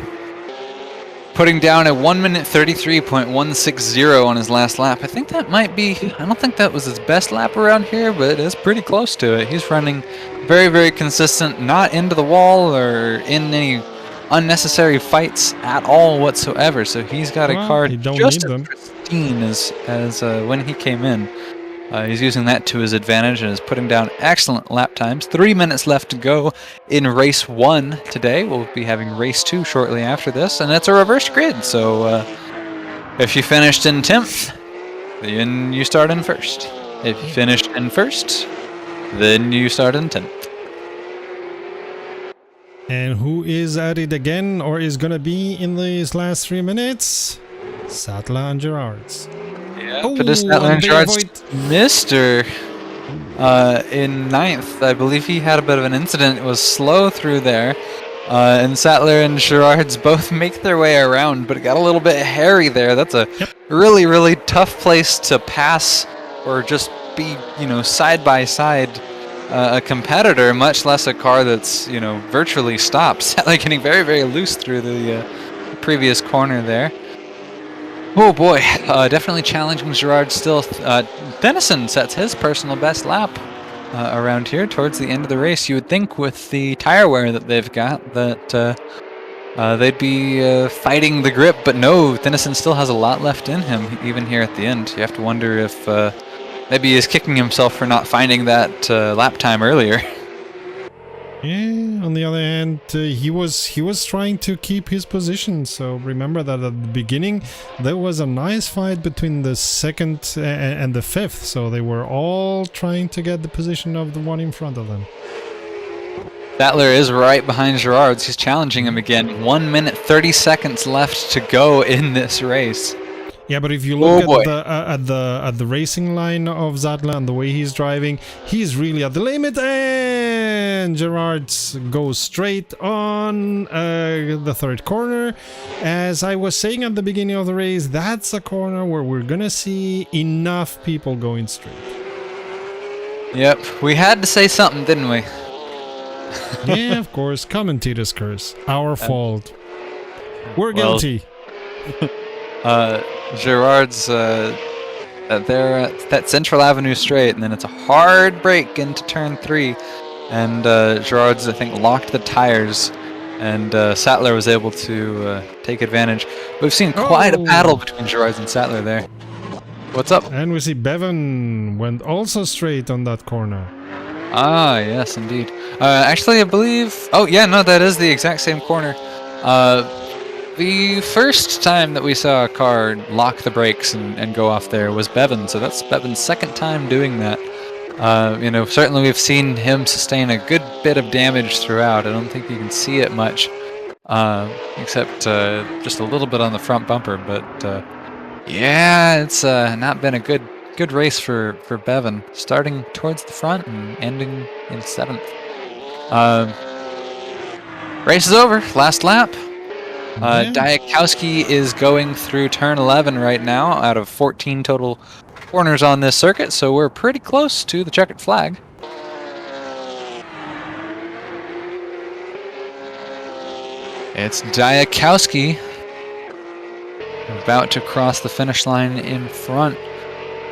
putting down a 1 minute 33.160 on his last lap. I think that might be... I don't think that was his best lap around here, but it's pretty close to it. He's running very, very consistent, not into the wall or in any unnecessary fights at all whatsoever. So he's got a car just as pristine as when he came in. He's using that to his advantage and is putting down excellent lap times. 3 minutes left to go in race 1 today. We'll be having race 2 shortly after this, and it's a reverse grid. So if you finished in 10th, then you start in 1st. If you finish in first, then you start in 10th. And who is at it again, or is gonna be in these last 3 minutes? Sattler and Gerard's. Yeah, Sattler and Gerard's Mr. In 9th, I believe he had a bit of an incident. It was slow through there. And Sattler and Gerard's both make their way around, but it got a little bit hairy there. That's a really, really tough place to pass or just be, side by side a competitor, much less a car that's, virtually stopped. Sattler getting very, very loose through the previous corner there. Oh boy, definitely challenging Gerard still. Dennison sets his personal best lap around here towards the end of the race. You would think with the tire wear that they've got that they'd be fighting the grip, but no, Dennison still has a lot left in him, even here at the end. You have to wonder if maybe he's kicking himself for not finding that lap time earlier. Yeah, on the other hand, he was trying to keep his position. So remember that at the beginning there was a nice fight between the 2nd and the 5th. So they were all trying to get the position of the one in front of them. Sattler is right behind Gerard. He's challenging him again. 1 minute 30 seconds left to go in this race. Yeah, but if you look at the racing line of Sattler and the way he's driving, he's really at the limit, and Gerard goes straight on the 3rd corner. As I was saying at the beginning of the race, that's a corner where we're gonna see enough people going straight. Yep, we had to say something, didn't we? Yeah, of course, commentator's curse. Our fault. We're guilty. Gerard's they're at that Central Avenue straight, and then it's a hard break into turn 3, and Gerard's, I think, locked the tires, and Sattler was able to take advantage. We've seen quite a battle between Gerard's and Sattler there. What's up? And we see Bevan went also straight on that corner. Ah, yes, indeed. Actually, I believe... Oh, yeah, no, that is the exact same corner. The first time that we saw a car lock the brakes and go off there was Bevan, so that's Bevan's 2nd time doing that. Certainly we've seen him sustain a good bit of damage throughout. I don't think you can see it much, except just a little bit on the front bumper. But yeah, it's not been a good race for Bevan, starting towards the front and ending in 7th. Race is over, last lap. Daikowski is going through turn 11 right now out of 14 total corners on this circuit, so we're pretty close to the checkered flag. It's Daikowski about to cross the finish line in front.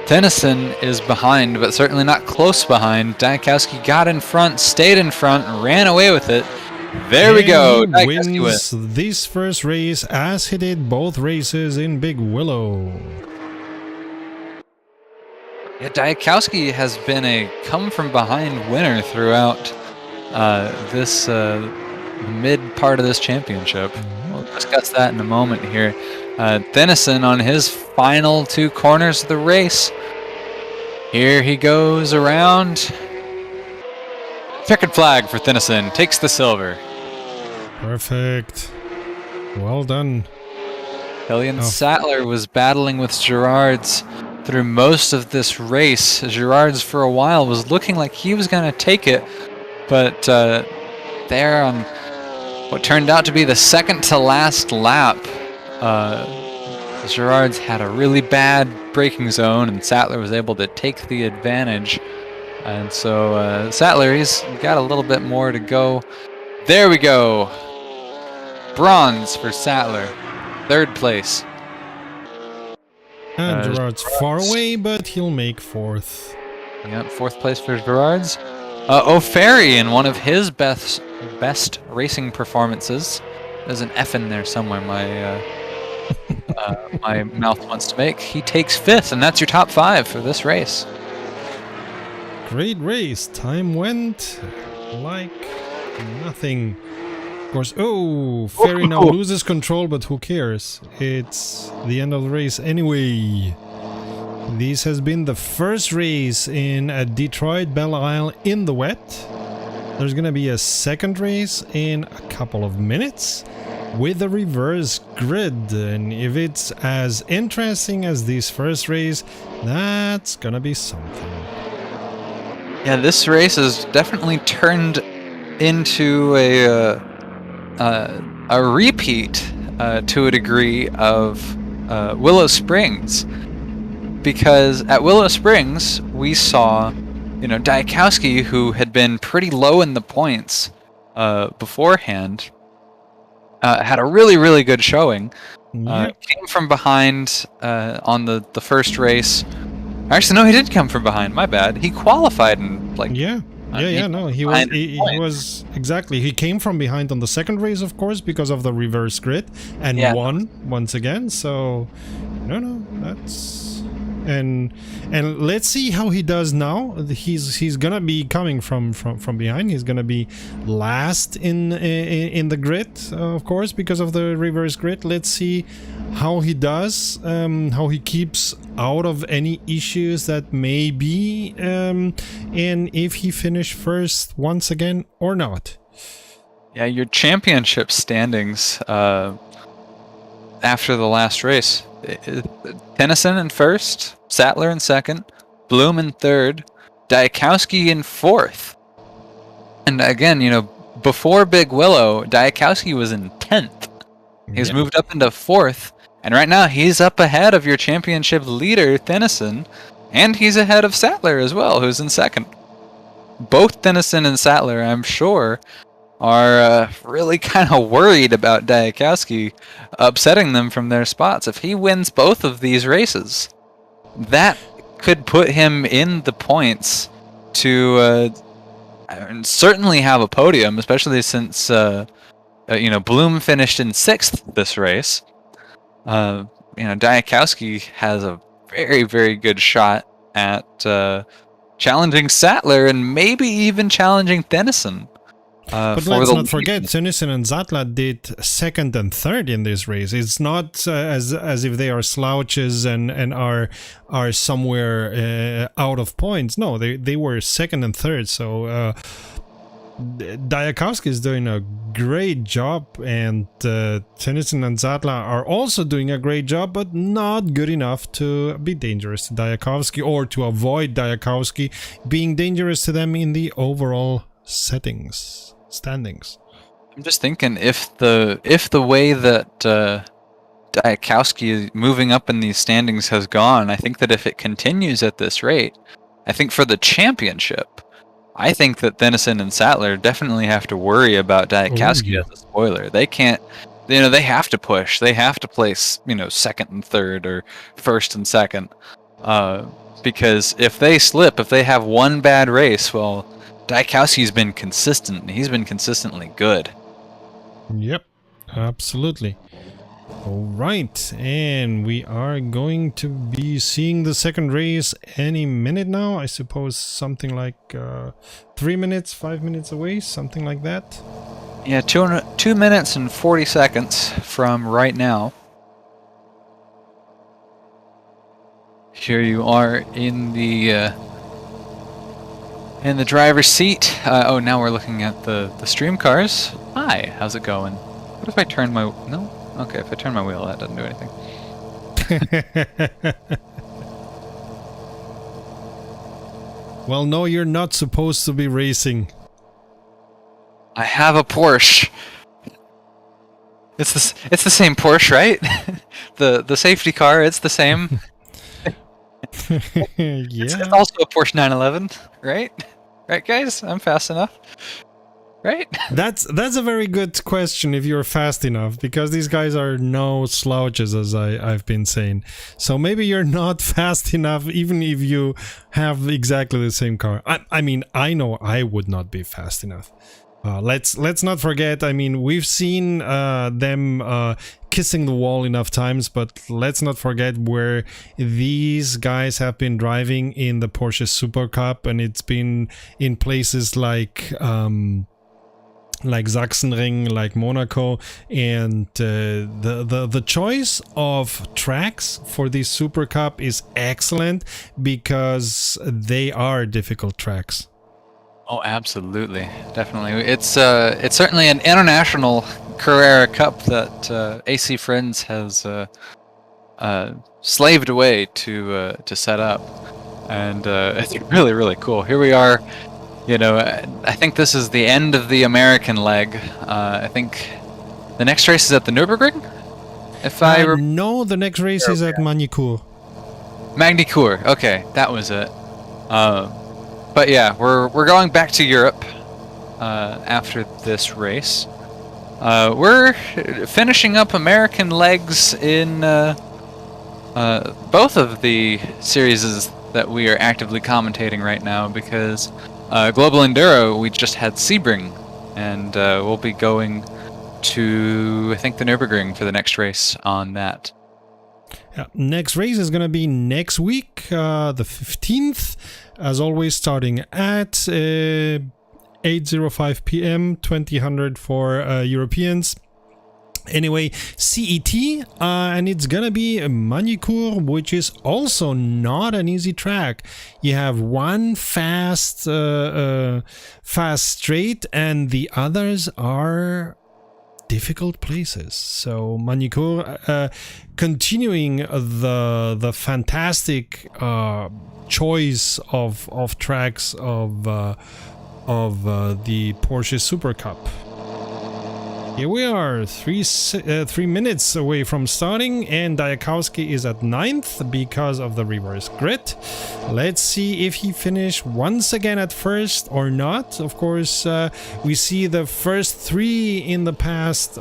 Dennison is behind, but certainly not close behind. Daikowski got in front, stayed in front, and ran away with it. There we go. Daikowski wins this first race as he did both races in Big Willow. Yeah, Daikowski has been a come-from-behind winner throughout this mid part of this championship. We'll discuss that in a moment here. Dennison on his final 2 corners of the race. Here he goes around. Checkered flag for Dennison, takes the silver. Perfect. Well done. Killian Sattler was battling with Gerard's through most of this race. Gerard's for a while was looking like he was going to take it, but there on what turned out to be the 2nd to last lap, Gerard's had a really bad braking zone, and Sattler was able to take the advantage. And so Sattler, he's got a little bit more to go. There we go. Bronze for Sattler. 3rd place. And Gerard's far away, but he'll make 4th. Yep, 4th place for Gerard's. O'Ferry in one of his best racing performances. There's an F in there somewhere my mouth wants to make. He takes 5th, and that's your top 5 for this race. Great race. Time went like nothing. Of course. Oh, Ferry now loses control, but who cares? It's the end of the race anyway. This has been the first race in Detroit Belle Isle in the wet. There's gonna be a second race in a couple of minutes with a reverse grid, and if it's as interesting as this first race, that's gonna be something. Yeah, this race has definitely turned into a repeat to a degree of Willow Springs, because at Willow Springs we saw, daikowski, who had been pretty low in the points beforehand, had a really good showing. Came from behind on the first race. Actually, no, he did come from behind. My bad. He qualified and he was exactly. He came from behind on the second race, of course, because of the reverse grid, and won once again. So, that's. And let's see how he does now. He's gonna be coming from behind. He's gonna be last in the grid, of course, because of the reverse grid. Let's see how he does, how he keeps out of any issues that may be, and if he finished first once again or not. Yeah, your championship standings after the last race. Dennison in first, Sattler in second, Bloom in third, Daikowski in fourth. And again, before Big Willow, Daikowski was in 10th. He's moved up into fourth, and right now he's up ahead of your championship leader, Dennison, and he's ahead of Sattler as well, who's in second. Both Dennison and Sattler, I'm sure, are really kind of worried about Daikowski upsetting them from their spots. If he wins both of these races, that could put him in the points to certainly have a podium, especially since Bloom finished in 6th this race. Daikowski has a very good shot at challenging Sattler and maybe even challenging Dennison. But let's not forget, Dennison and Sattler did second and third in this race. It's not as if they are slouches and are somewhere out of points. No, they were second and third. So Daikowski is doing a great job, and Dennison and Sattler are also doing a great job, but not good enough to be dangerous to Daikowski or to avoid Daikowski being dangerous to them in the overall standings. I'm just thinking, if the way that Daikowski moving up in these standings has gone, I think that if it continues at this rate, I think for the championship, I think that Dennison and Sattler definitely have to worry about Daikowski as a spoiler. They can't, they have to push. They have to place, second and third or first and second, because if they slip, if they have one bad race, well, Daikowski's been consistent. He's been consistently good. Yep, absolutely. All right, and we are going to be seeing the second race any minute now. I suppose something like 3 minutes, 5 minutes away, something like that. Yeah, 2 minutes and 40 seconds from right now. Here you are in the driver's seat. Now we're looking at the stream cars. Hi, how's it going? What if I turn my... No? Okay, if I turn my wheel, that doesn't do anything. Well, no, you're not supposed to be racing. I have a Porsche. It's the same Porsche, right? the safety car, it's the same. Yeah. It's also a Porsche 911, right? Right, guys? I'm fast enough. Right? That's a very good question, if you're fast enough, because these guys are no slouches, as I've been saying. So maybe you're not fast enough, even if you have exactly the same car. I mean, I know I would not be fast enough. Let's not forget, I mean, we've seen them kissing the wall enough times, but let's not forget where these guys have been driving in the Porsche Supercup, and it's been in places like like Sachsenring, like Monaco, and the choice of tracks for this Super Cup is excellent because they are difficult tracks. Oh, absolutely, definitely. It's certainly an international Carrera Cup that AC Friends has slaved away to set up, and it's really, really cool. Here we are. You know, I think this is the end of the American leg. I think the next race is at the Nürburgring. If no, the next race is at Magny-Cours. Magny-Cours. Okay, that was it. But yeah, we're going back to Europe after this race. We're finishing up American legs in both of the series that we are actively commentating right now, because Global Enduro, we just had Sebring, and we'll be going to, I think, the Nürburgring for the next race on that. Yeah, next race is going to be next week, the 15th, as always, starting at 8:05 p.m., 2000 for Europeans. Anyway, CET, and it's gonna be Magny-Cours, which is also not an easy track. You have one fast straight, and the others are difficult places. So Magny-Cours, continuing the fantastic choice of tracks of the Porsche Super Cup. Here we are, 3 minutes away from starting, and Daikowski is at 9th because of the reverse grid. Let's see if he finished once again at first or not. Of course, we see the first 3 in the past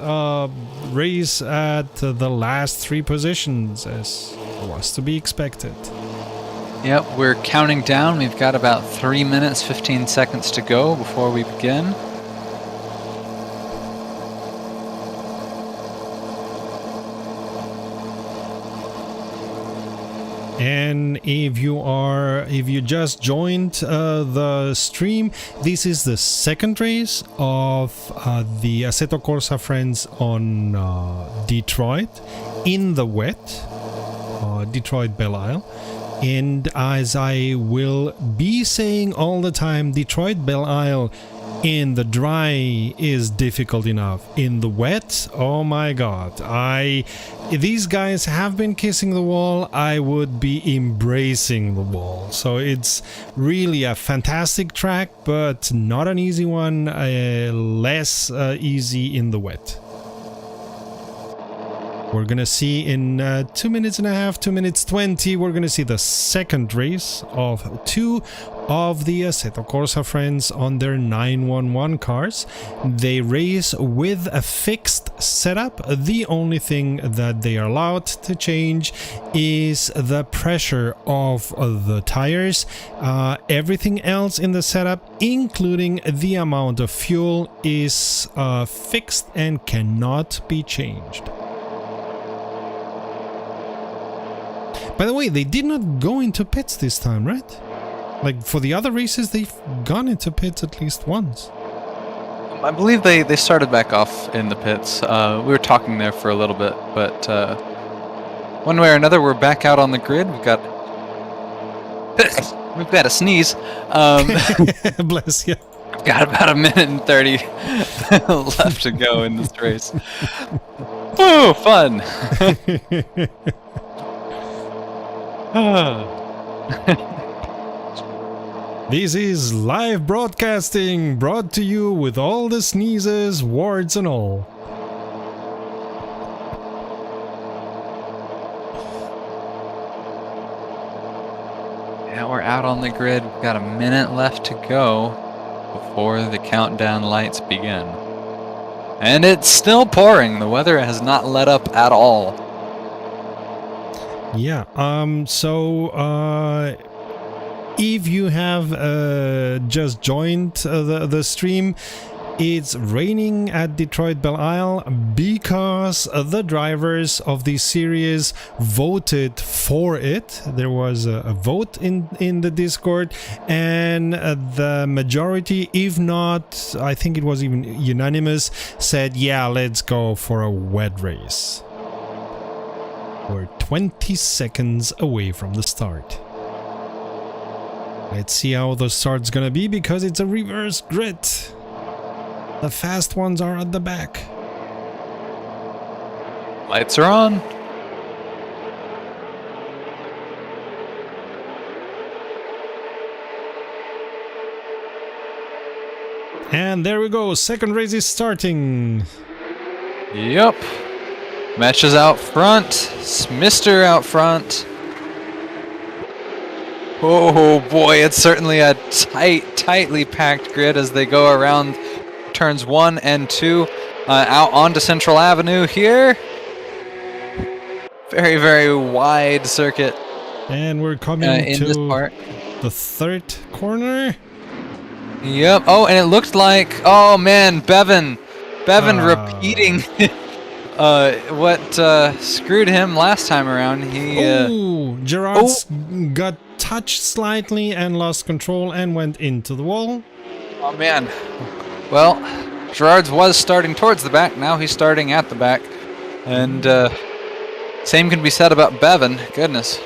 race at the last 3 positions, as was to be expected. Yep, we're counting down. We've got about 3 minutes, 15 seconds to go before we begin. And if you just joined the stream, this is the second race of the Assetto Corsa Friends on Detroit in the wet, Detroit Belle Isle. And as I will be saying all the time, Detroit Belle Isle in the dry is difficult enough. In the wet, oh my god, if these guys have been kissing the wall, I would be embracing the wall. So it's really a fantastic track, but not an easy one, less easy in the wet. We're gonna see in 2 minutes and a half, 2 minutes 20, we're gonna see the second race of 2 of the Assetto Corsa Friends on their 911 cars. They race with a fixed setup. The only thing that they are allowed to change is the pressure of the tires. Everything else in the setup, including the amount of fuel, is fixed and cannot be changed. By the way, they did not go into pits this time, right? Like, for the other races, they've gone into pits at least once. I believe they started back off in the pits. We were talking there for a little bit, but one way or another, we're back out on the grid. We've got a sneeze. Bless you. We've got about 1 minute and 30 left to go in this race. Woo, fun! This is live broadcasting, brought to you with all the sneezes, warts and all. Yeah, we're out on the grid. We've got 1 minute left to go before the countdown lights begin. And it's still pouring. The weather has not let up at all. Yeah, if you have just joined the stream, It's raining at Detroit Belle Isle because the drivers of the series voted for it. There was a vote in the Discord, and the majority, if not, I think it was even unanimous, said, yeah, let's go for a wet race. We're 20 seconds away from the start. Let's see how the start's gonna be, because it's a reverse grid. The fast ones are at the back. Lights are on. And there we go. Second race is starting. Yep. Match is out front. Smithster out front. Oh boy, it's certainly a tightly packed grid as they go around turns 1 and 2 out onto Central Avenue here. Very, very wide circuit. And we're coming to the third corner. Yep. Oh, and it looked like, oh man, Bevan repeating what screwed him last time around. Gerard got touched slightly and lost control and went into the wall. Oh man. Well, Gerard's was starting towards the back. Now he's starting at the back. And same can be said about Bevan. Goodness.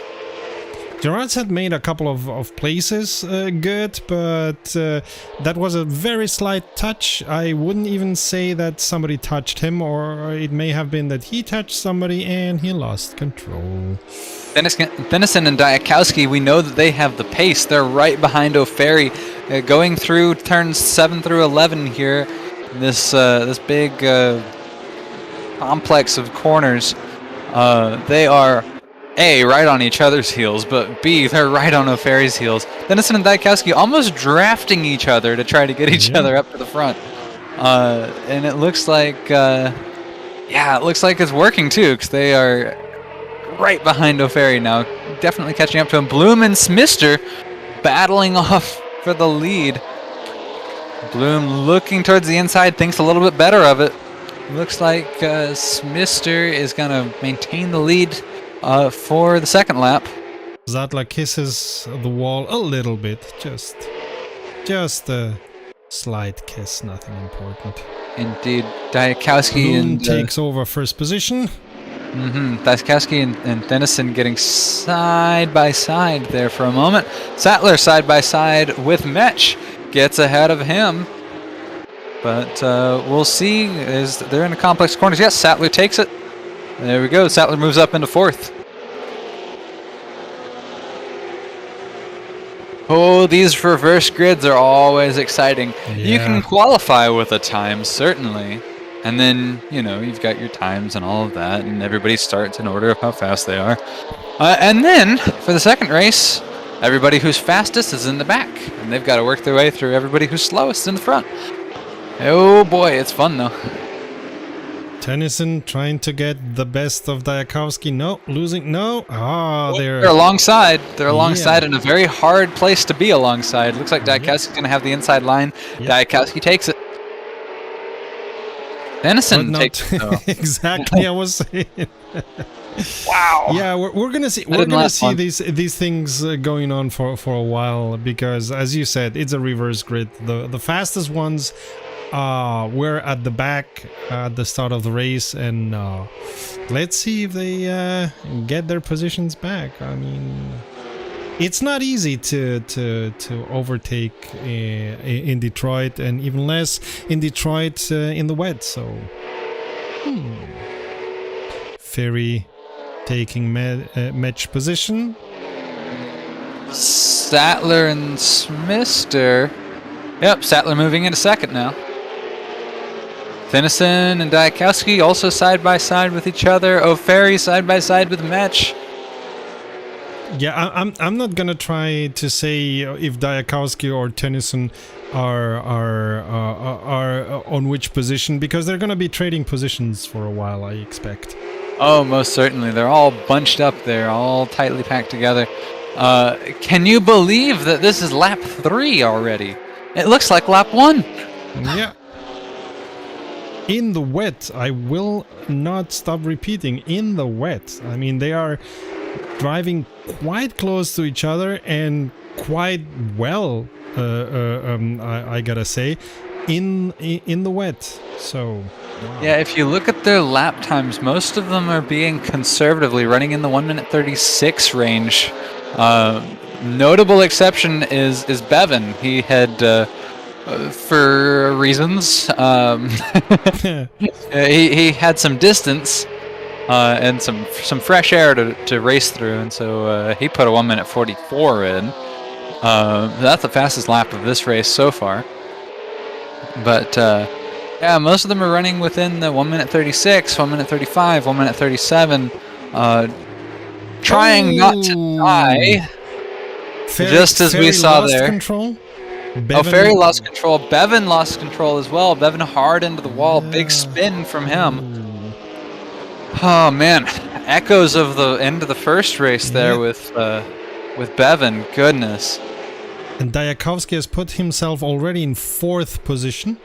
Gerard's had made a couple of places good, but that was a very slight touch. I wouldn't even say that somebody touched him, or it may have been that he touched somebody and he lost control. Dennison and Daikowski, we know that they have the pace. They're right behind O'Ferry, going through turns 7 through 11 here. This big complex of corners. They are A, right on each other's heels, but B, they're right on O'Ferry's heels. Dennison and Daikowski almost drafting each other to try to get each other up to the front. And it looks like, it looks like it's working too, because they are right behind O'Ferry now. Definitely catching up to him. Bloom and Smithster battling off for the lead. Bloom looking towards the inside, thinks a little bit better of it. Looks like Smithster is going to maintain the lead for the second lap. Sattler kisses the wall a little bit, just a slight kiss, nothing important. Indeed, Daikowski and takes over first position. Daikowski and Dennison getting side by side there for a moment. Sattler side by side with Metch, gets ahead of him. But we'll see. They're in the complex corners. Yes, Sattler takes it. There we go. Sattler moves up into fourth. Oh, these reverse grids are always exciting. Yeah. You can qualify with a time, certainly. And then, you've got your times and all of that, and everybody starts in order of how fast they are. And then, for the second race, everybody who's fastest is in the back, and they've got to work their way through everybody who's slowest in the front. Oh boy, it's fun though. Dennison trying to get the best of Daikowski. No, losing. No. They're alongside. They're alongside in a very hard place to be alongside. Looks like Daikowski's going to have the inside line. Daikowski takes it. Dennison takes it, though. Exactly, I was saying. Wow. Yeah, we're gonna see. We're gonna see these things going on for a while, because, as you said, it's a reverse grid. The fastest ones were at the back at the start of the race, and let's see if they get their positions back. I mean, it's not easy to overtake in Detroit, and even less in Detroit in the wet. So, Ferry taking match position. Sattler and Smithster. Yep, Sattler moving into second now. Dennison and Daikowski also side by side with each other. O'Ferry side by side with Metch. Yeah, I'm not gonna try to say if Daikowski or Dennison are on which position, because they're gonna be trading positions for a while, I expect. Oh, most certainly. They're all bunched up there, all tightly packed together. Can you believe that this is lap 3 already? It looks like lap 1. Yeah. in the wet. I will not stop repeating, in the wet. I mean, they are driving quite close to each other and quite well, I gotta say, in the wet. So wow. Yeah, if you look at their lap times, most of them are being conservatively running in the 1:36 range. Notable exception is Bevan. He had, for reasons, he had some distance and some fresh air to race through, and so he put a 1:44 in. That's the fastest lap of this race so far. But yeah, most of them are running within the 1:36, 1:35, 1:37, trying not to die. Just as we saw lost there. Control. Ferry lost control. Bevan lost control as well. Bevan hard into the wall. Big spin from him. Oh man, echoes of the end of the first race there with Bevan. Goodness. And Daikowski has put himself already in 4th position.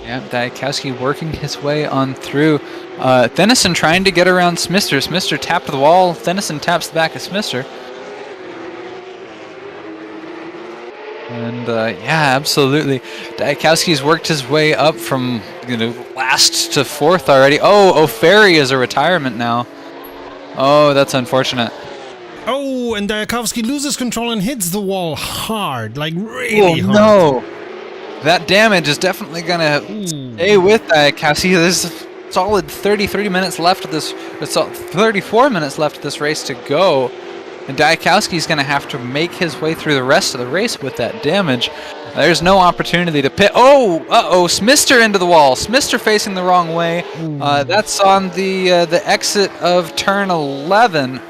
Yeah, Daikowski working his way on through. Dennison trying to get around Smister. Smister tapped the wall. Dennison taps the back of Smister. And yeah, absolutely. Daikowski's worked his way up from last to 4th already. Oh, O'Ferry is a retirement now. Oh, that's unfortunate. Oh, and Daikowski loses control and hits the wall hard, like really hard. No, that damage is definitely gonna stay with Daikowski. There's a solid 33 minutes left of this. It's 34 minutes left of this race to go. And Daikowski's going to have to make his way through the rest of the race with that damage. There's no opportunity to pit. Oh, Smister into the wall. Smister facing the wrong way. That's on the exit of turn 11.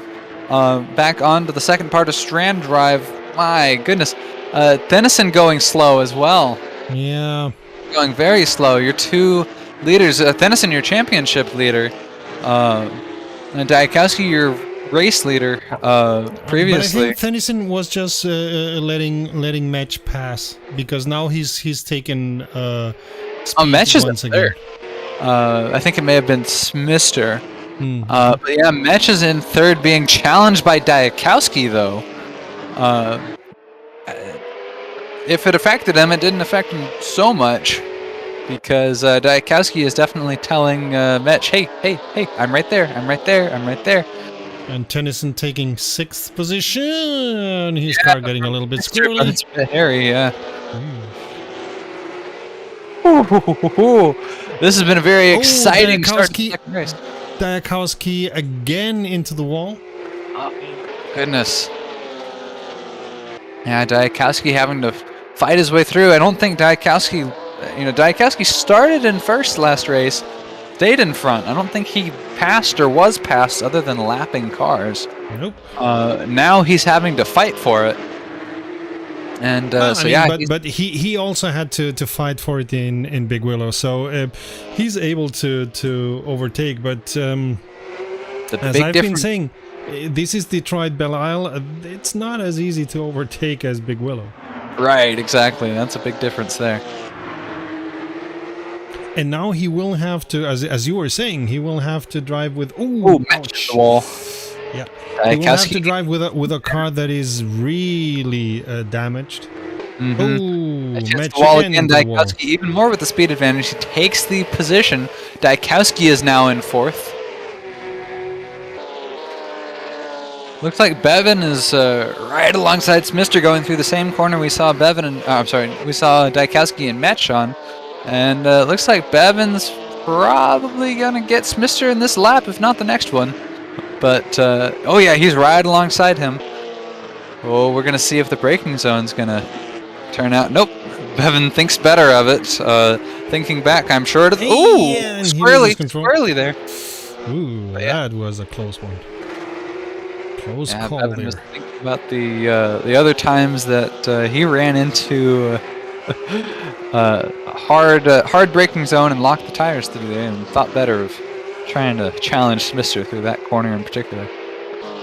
Back onto the second part of Strand Drive. My goodness. Dennison going slow as well. Yeah. Going very slow. Your two leaders. Dennison, your championship leader. And Daikowski, your race leader previously. But I think Dennison was just letting Match pass because now he's taken speed Match is once third. I think it may have been Smister. But yeah, Match is in third, being challenged by Daikowski though. If it affected him, it didn't affect him so much because Daikowski is definitely telling Match, hey, I'm right there, I'm right there, I'm right there. And Dennison taking 6th position. His car getting a little bit squirrely. It's a bit hairy, yeah. This has been a very exciting start to the second race. Daikowski again into the wall. Oh, goodness. Yeah, Daikowski having to fight his way through. I don't think Daikowski started in first last race. Stayed in front. I don't think he passed or was passed other than lapping cars. Nope. Now he's having to fight for it. And but he also had to fight for it in Big Willow, so he's able to overtake. But as I've been saying, this is Detroit Belle Isle. It's not as easy to overtake as Big Willow. Right, exactly. That's a big difference there. And now he will have to, as you were saying, he will have to drive with match the wall. Yeah, he will have to drive with a car that is really damaged. Match the wall again. Daikowski even more with the speed advantage. He takes the position. Daikowski is now in 4th. Looks like Bevan is right alongside Smister going through the same corner we saw we saw Daikowski and Match on. And looks like Bevan's probably going to get Smister in this lap, if not the next one. But, oh yeah, he's right alongside him. Oh, we're going to see if the braking zone's going to turn out. Nope. Bevan thinks better of it. Thinking back, I'm sure it is. Ooh, squarely there. Ooh, that was a close one. Close call Bevan there. was thinking about the other times that he ran into hard braking zone and locked the tires through there, and thought better of trying to challenge Smister through that corner in particular.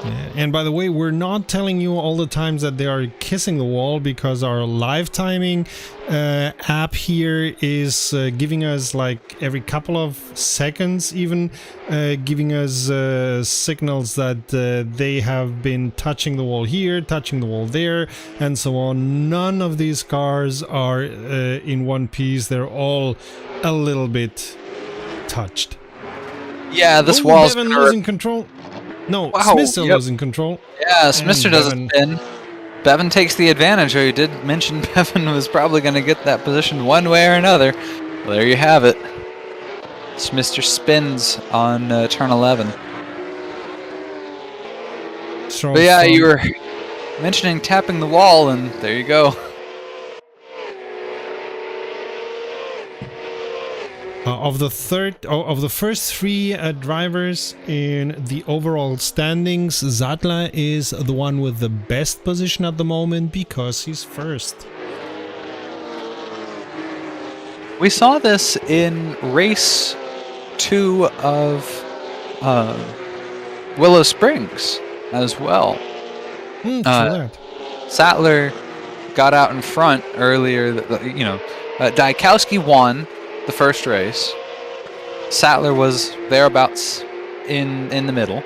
Yeah. And by the way, we're not telling you all the times that they are kissing the wall, because our live timing app here is giving us like every couple of seconds even giving us signals that they have been touching the wall here, touching the wall there, and so on. None of these cars are in one piece. They're all a little bit touched. Yeah, this wall's Bevan losing control. No, wow, Smith's still losing control. Yeah, Smithster does a Bevan. spin. Bevan takes the advantage, or you did mention Bevan was probably going to get that position one way or another. Well, there you have it. Smithster spins on turn 11. Strong But yeah, front. you were mentioning tapping the wall, and there you go. Of the first three drivers in the overall standings, Sattler is the one with the best position at the moment because he's first. We saw this in race 2 of Willow Springs as well. True that. Sattler got out in front earlier. Daikowski won the first race. Sattler was thereabouts in the middle,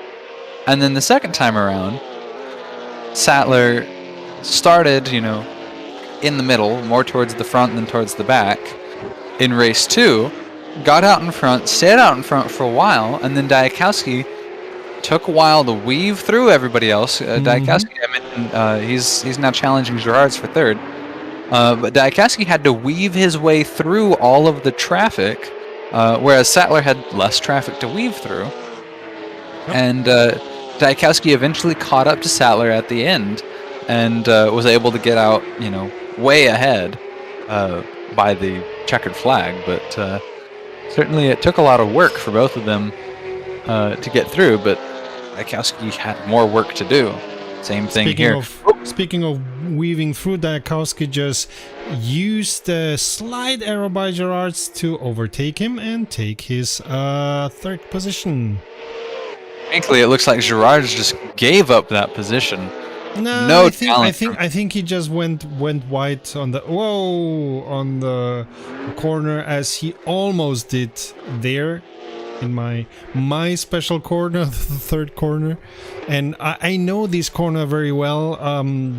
and then the second time around, Sattler started, in the middle, more towards the front than towards the back. In race 2, got out in front, stayed out in front for a while, and then Daikowski took a while to weave through everybody else. Daikowski, he's now challenging Gerard's for third. But Daikowski had to weave his way through all of the traffic, whereas Sattler had less traffic to weave through. And Daikowski eventually caught up to Sattler at the end and was able to get out, way ahead by the checkered flag. But certainly it took a lot of work for both of them to get through, but Daikowski had more work to do. Same thing here. Speaking of weaving through, Daikowski just used a slight error by Gerard's to overtake him and take his third position. Frankly, it looks like Gerard just gave up that position. No, I think he just went wide on the corner, as he almost did there in my special corner, the third corner. And I know this corner very well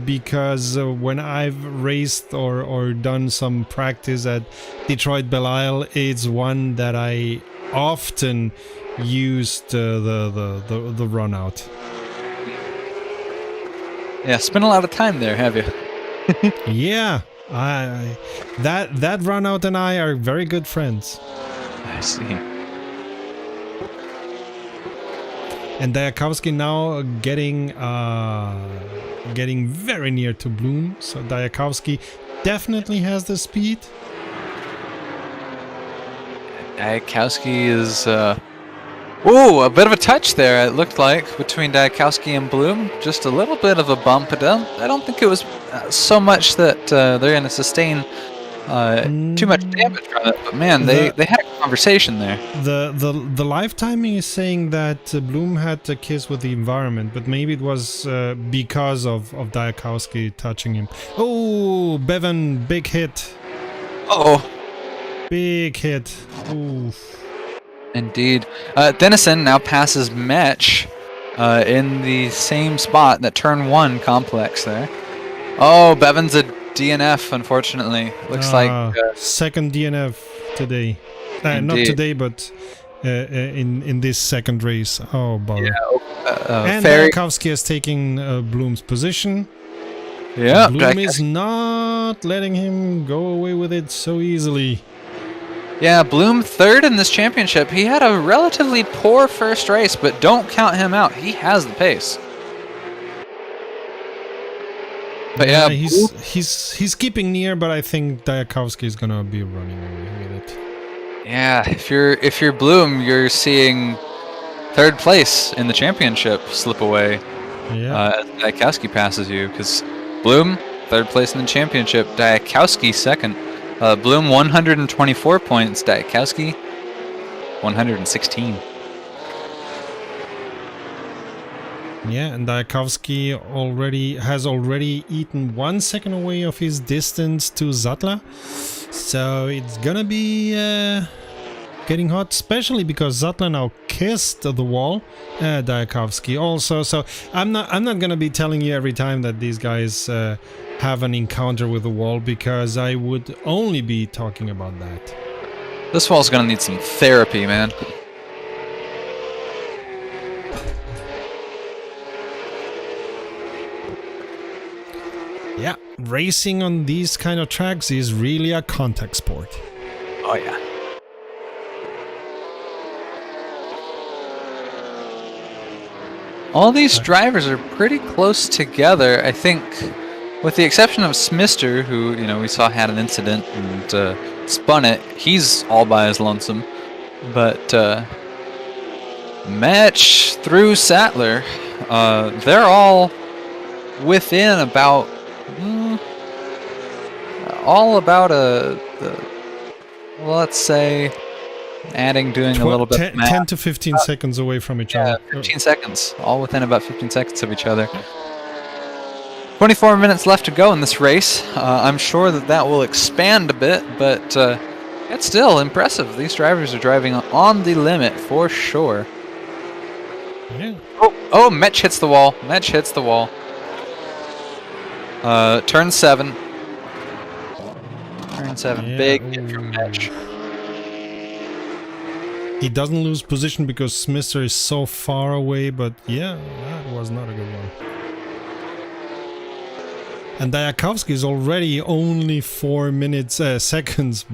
because when I've raced or done some practice at Detroit Belle Isle, it's one that I often used the run out. Yeah, spent a lot of time there, have you? Yeah, that run out and I are very good friends. I see. And Daikowski now getting very near to Bloom, so Daikowski definitely has the speed. Daikowski is a bit of a touch there, it looked like, between Daikowski and Bloom. Just a little bit of a bump. I don't think it was so much that they're going to sustain too much damage from it, but man, they had a conversation there. The live timing is saying that Bloom had a kiss with the environment, but maybe it was because of Daikowski touching him. Oh, Bevan, big hit. Uh-oh. Big hit. Oof. Indeed. Dennison now passes Metch in the same spot, that turn 1 complex there. Oh, Bevan's a DNF, unfortunately. Looks like second DNF today. Not today, but in this second race. Oh, bother. Yeah, and Daikowski is taking Bloom's position. Yeah, Bloom is not letting him go away with it so easily. Yeah, Bloom third in this championship. He had a relatively poor first race, but don't count him out. He has the pace. But yeah, he's keeping near, but I think Daikowski is gonna be running away with it. Yeah, if you're Bloom, you're seeing third place in the championship slip away. Yeah, as Daikowski passes you, because Bloom third place in the championship, Daikowski second. Bloom 124 points, Daikowski 116. Yeah, and daikowski has already eaten 1 second away of his distance to Sattler. So it's gonna be getting hot, especially because Sattler now kissed the wall. daikowski also. So I'm not gonna be telling you every time that these guys have an encounter with the wall, because I would only be talking about that. This wall's gonna need some therapy, man. Yeah, racing on these kind of tracks is really a contact sport. Oh yeah. All these drivers are pretty close together, I think, with the exception of Smister, who, you know, we saw had an incident and spun it. He's all by his lonesome. But Metch through Sattler, they're all within about let's say, doing a little bit of math. 10 to 15 seconds away from each other. 15 seconds, all within about 15 seconds of each other. 24 minutes left to go in this race. I'm sure that will expand a bit, but it's still impressive. These drivers are driving on the limit for sure. Yeah. Oh, Metch hits the wall. Turn 7. Turn 7. Yeah. Big hit from Metch. He doesn't lose position because Smister is so far away, but yeah, that was not a good one. And daikowski is already only 4 seconds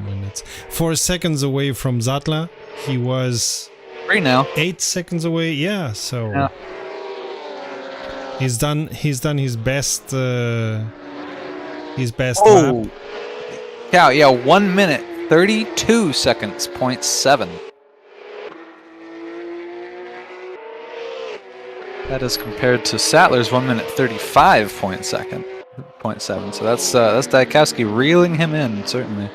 away from Sattler. He was 3 now. 8 seconds away. Yeah, so yeah. He's done his best lap. Yeah, 1 minute 32 seconds, 0.7. That is compared to Sattler's 1 minute 35.7. So that's daikowski reeling him in, certainly.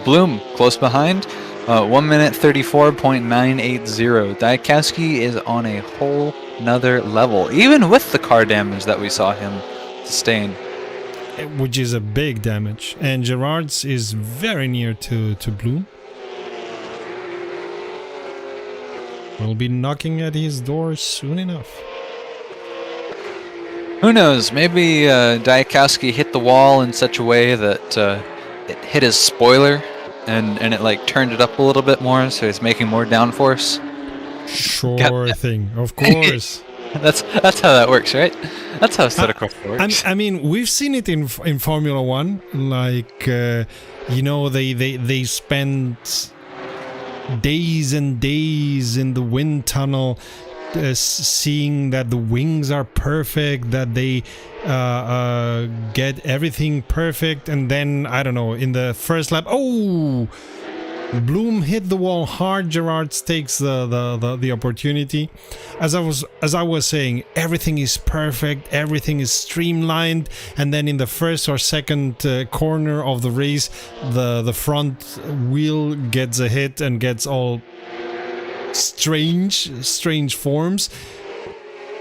Bloom close behind, 1 minute 34.980. Daikowski is on a whole nother level, even with the car damage that we saw him sustain. Which is a big damage. And Gerard's is very near to Bloom. We'll be knocking at his door soon enough. Who knows? Maybe daikowski hit the wall in such a way that it hit his spoiler, and it like turned it up a little bit more, so he's making more downforce. Sure thing, of course. That's how that works, right? That's how Assetto Corsa works. I mean, we've seen it in Formula One. Like, you know, they spend days and days in the wind tunnel, seeing that the wings are perfect, that they get everything perfect, and then I don't know, in the first lap, Bloom hit the wall hard. Gerard takes the opportunity. As I was saying, everything is perfect, everything is streamlined, and then in the first or second corner of the race, the front wheel gets a hit and gets all strange forms,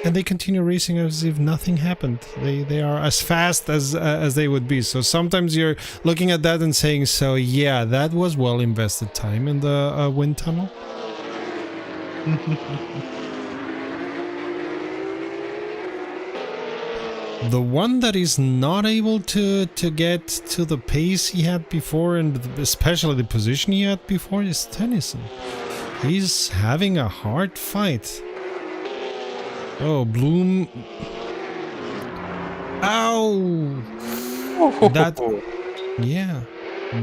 and they continue racing as if nothing happened. They are as fast as they would be. So sometimes you're looking at that and saying, so yeah, that was well invested time in the wind tunnel. The one that is not able to get to the pace he had before, and especially the position he had before, is Dennison. He's having a hard fight. Oh, Bloom. Ow!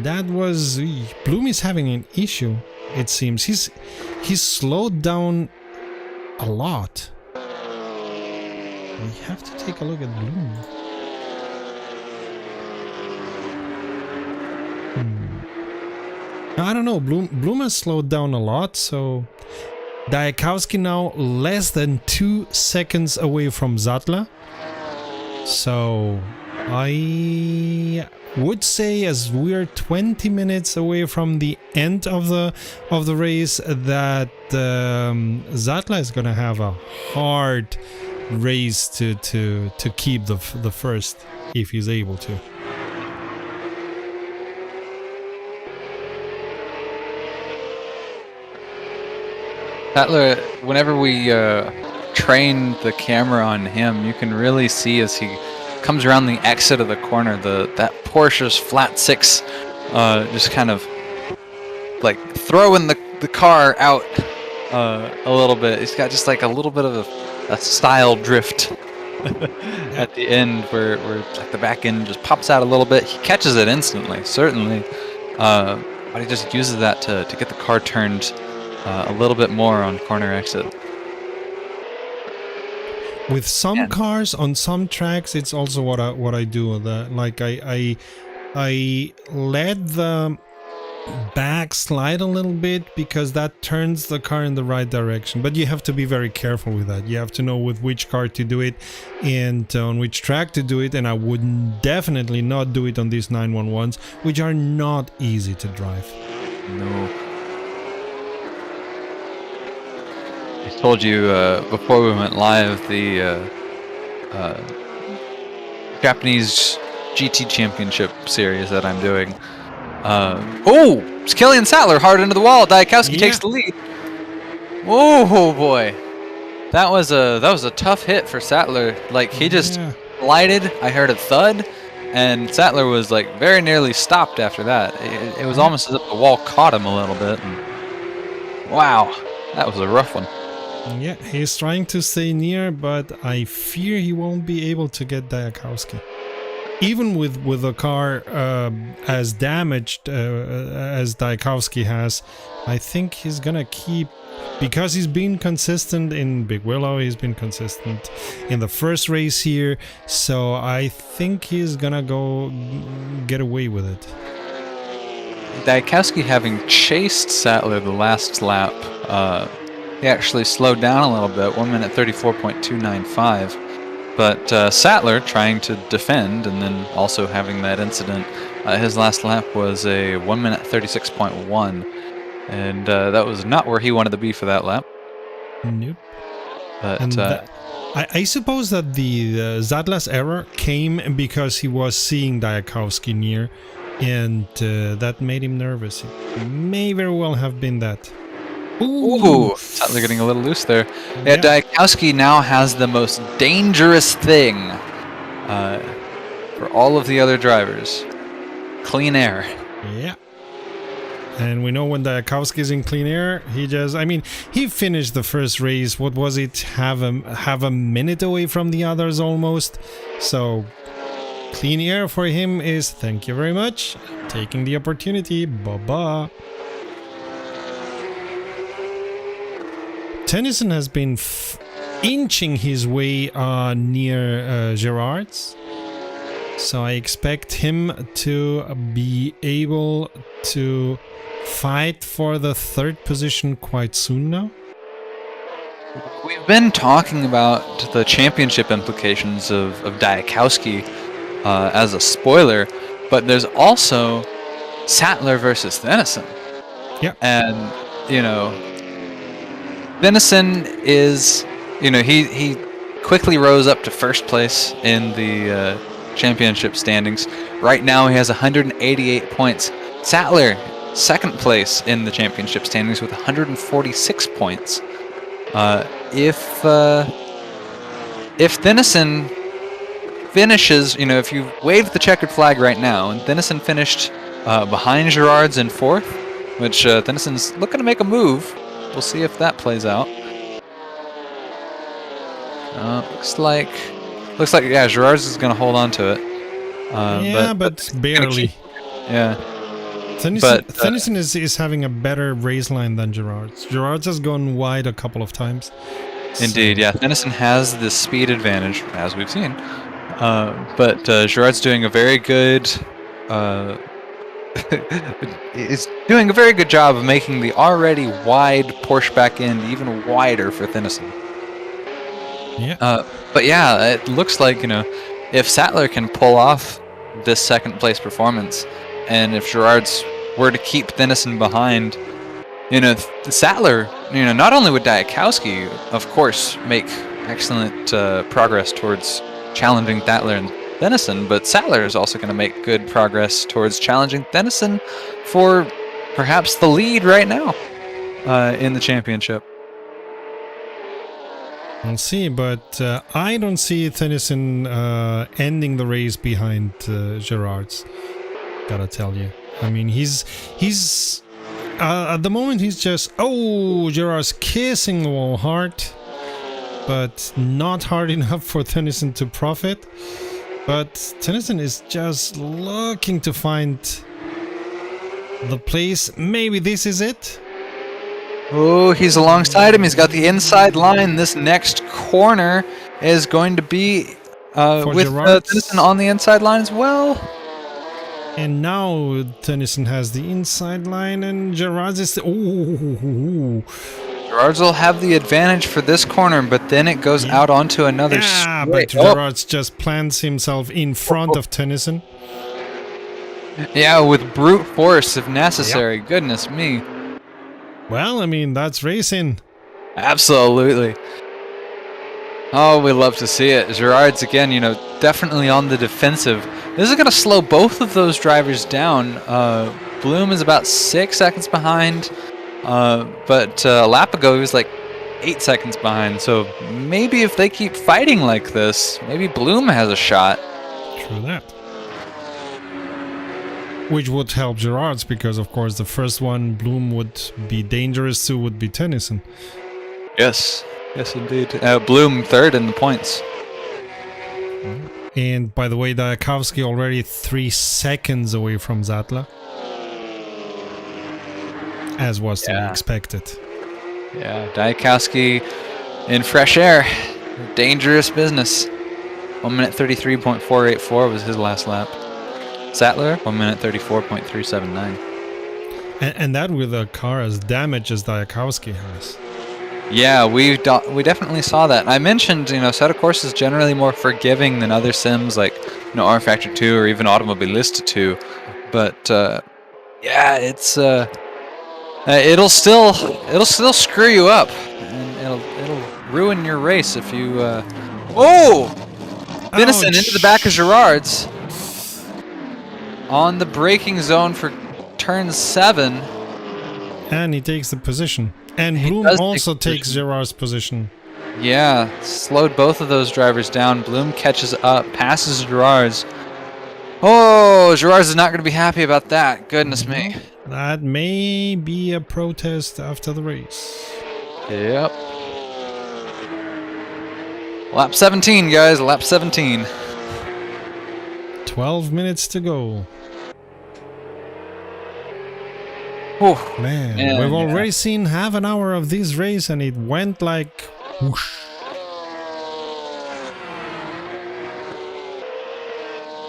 That was... Bloom is having an issue, it seems. He's slowed down a lot. We have to take a look at Bloom. I don't know, Bloom has slowed down a lot, so... daikowski now less than 2 seconds away from Sattler. So I would say, as we're 20 minutes away from the end of the race, that Sattler is gonna have a hard race to keep the first if he's able to. Sattler, whenever we train the camera on him, you can really see as he comes around the exit of the corner, that Porsche's flat six just kind of like throwing the car out a little bit. He's got just like a little bit of a style drift at the end where like the back end just pops out a little bit. He catches it instantly, certainly, but he just uses that to get the car turned a little bit more on corner exit. With some cars on some tracks, it's also what I do. Like I let the back slide a little bit because that turns the car in the right direction. But you have to be very careful with that. You have to know with which car to do it and on which track to do it. And I would definitely not do it on these 911s, which are not easy to drive. No. I told you before we went live, the Japanese GT Championship series that I'm doing. It's Killian Sattler hard into the wall. Daikowski takes the lead. Oh boy, that was a tough hit for Sattler. Like he just glided. I heard a thud, and Sattler was like very nearly stopped after that. It was almost as if the wall caught him a little bit. And wow, that was a rough one. Yeah, he's trying to stay near, but I fear he won't be able to get Daikowski. Even with a car as damaged as Daikowski has, I think he's gonna keep, because he's been consistent in Big Willow, he's been consistent in the first race here, so I think he's gonna go get away with it. Daikowski, having chased Sattler the last lap, he actually slowed down a little bit, 1 minute 34.295. But Sattler trying to defend and then also having that incident, his last lap was a 1 minute 36.1. And that was not where he wanted to be for that lap. Nope. But I suppose that the Sattler's error came because he was seeing Daikowski near, and that made him nervous. It may very well have been that. Ooh, Sattler getting a little loose there. Yeah, Daikowski now has the most dangerous thing for all of the other drivers. Clean air. Yeah. And we know when Daikowski's in clean air, he finished the first race, what was it, have a minute away from the others almost. So clean air for him is thank you very much, taking the opportunity, bye-bye. Dennison has been inching his way near Gerard's, so I expect him to be able to fight for the third position quite soon now. We've been talking about the championship implications of Daikowski as a spoiler, but there's also Sattler versus Dennison. Yeah. And, Dennison is, he quickly rose up to first place in the championship standings. Right now he has 188 points. Sattler, second place in the championship standings with 146 points. If Dennison finishes, if you wave the checkered flag right now, and Dennison finished behind Gerard's in fourth, which Dennison's looking to make a move. We'll see if that plays out. Looks like Gerard's is going to hold on to it. But barely. Yeah. Dennison is having a better race line than Gerard's. Gerard's has gone wide a couple of times. Indeed, yeah. Dennison has the speed advantage, as we've seen. But Gerard's doing a very good... is doing a very good job of making the already wide Porsche back end even wider for Dennison. Yeah. But yeah, it looks like, if Sattler can pull off this second place performance, and if Gerard's were to keep Dennison behind, Sattler, not only would Daikowski, of course, make excellent progress towards challenging Sattler and Dennison, but Sattler is also going to make good progress towards challenging Dennison for perhaps the lead right now in the championship. We'll see, but I don't see Dennison ending the race behind Gerard's. Gotta tell you. I mean, he's at the moment he's just Gerard's kissing the wall hard, but not hard enough for Dennison to profit. But Dennison is just looking to find the place. Maybe this is it. Oh, he's alongside him. He's got the inside line. This next corner is going to be with Dennison on the inside line as well. And now Dennison has the inside line, and Gerard's is... Gerard's will have the advantage for this corner, but then it goes out onto another but Gerard's just plants himself in front of Dennison. Yeah, with brute force if necessary. Yep. Goodness me. Well, I mean, that's racing. Absolutely. Oh, we love to see it. Gerard's, again, definitely on the defensive. This is going to slow both of those drivers down. Bloom is about 6 seconds behind, but a lap ago he was like 8 seconds behind. So maybe if they keep fighting like this, maybe Bloom has a shot. True that. Which would help Gerard's, because of course the first one Bloom would be dangerous to would be Dennison. Yes, yes indeed. Bloom third in the points. And by the way, Daikowski already 3 seconds away from Sattler, as was to be expected. Yeah, Daikowski in fresh air, dangerous business. 1 minute 33.484 was his last lap. Sattler, 1 minute 34.379. And that with a car as damaged as Daikowski has. Yeah, we definitely saw that. I mentioned, Assetto Corsa is generally more forgiving than other sims like, R Factor 2 or even Automobilista 2. But yeah, it's it'll still screw you up, and it'll ruin your race if you. Dennison into the back of Gerard's on the braking zone for turn 7. And he takes the position. And Bloom also takes Gerard's position. Yeah, slowed both of those drivers down. Bloom catches up, passes Gerard's. Oh, Gerard's is not going to be happy about that. Goodness me. That may be a protest after the race. Yep. Lap 17, guys. Lap 17. 12 minutes to go. Oh, man, we've already seen half an hour of this race and it went like whoosh.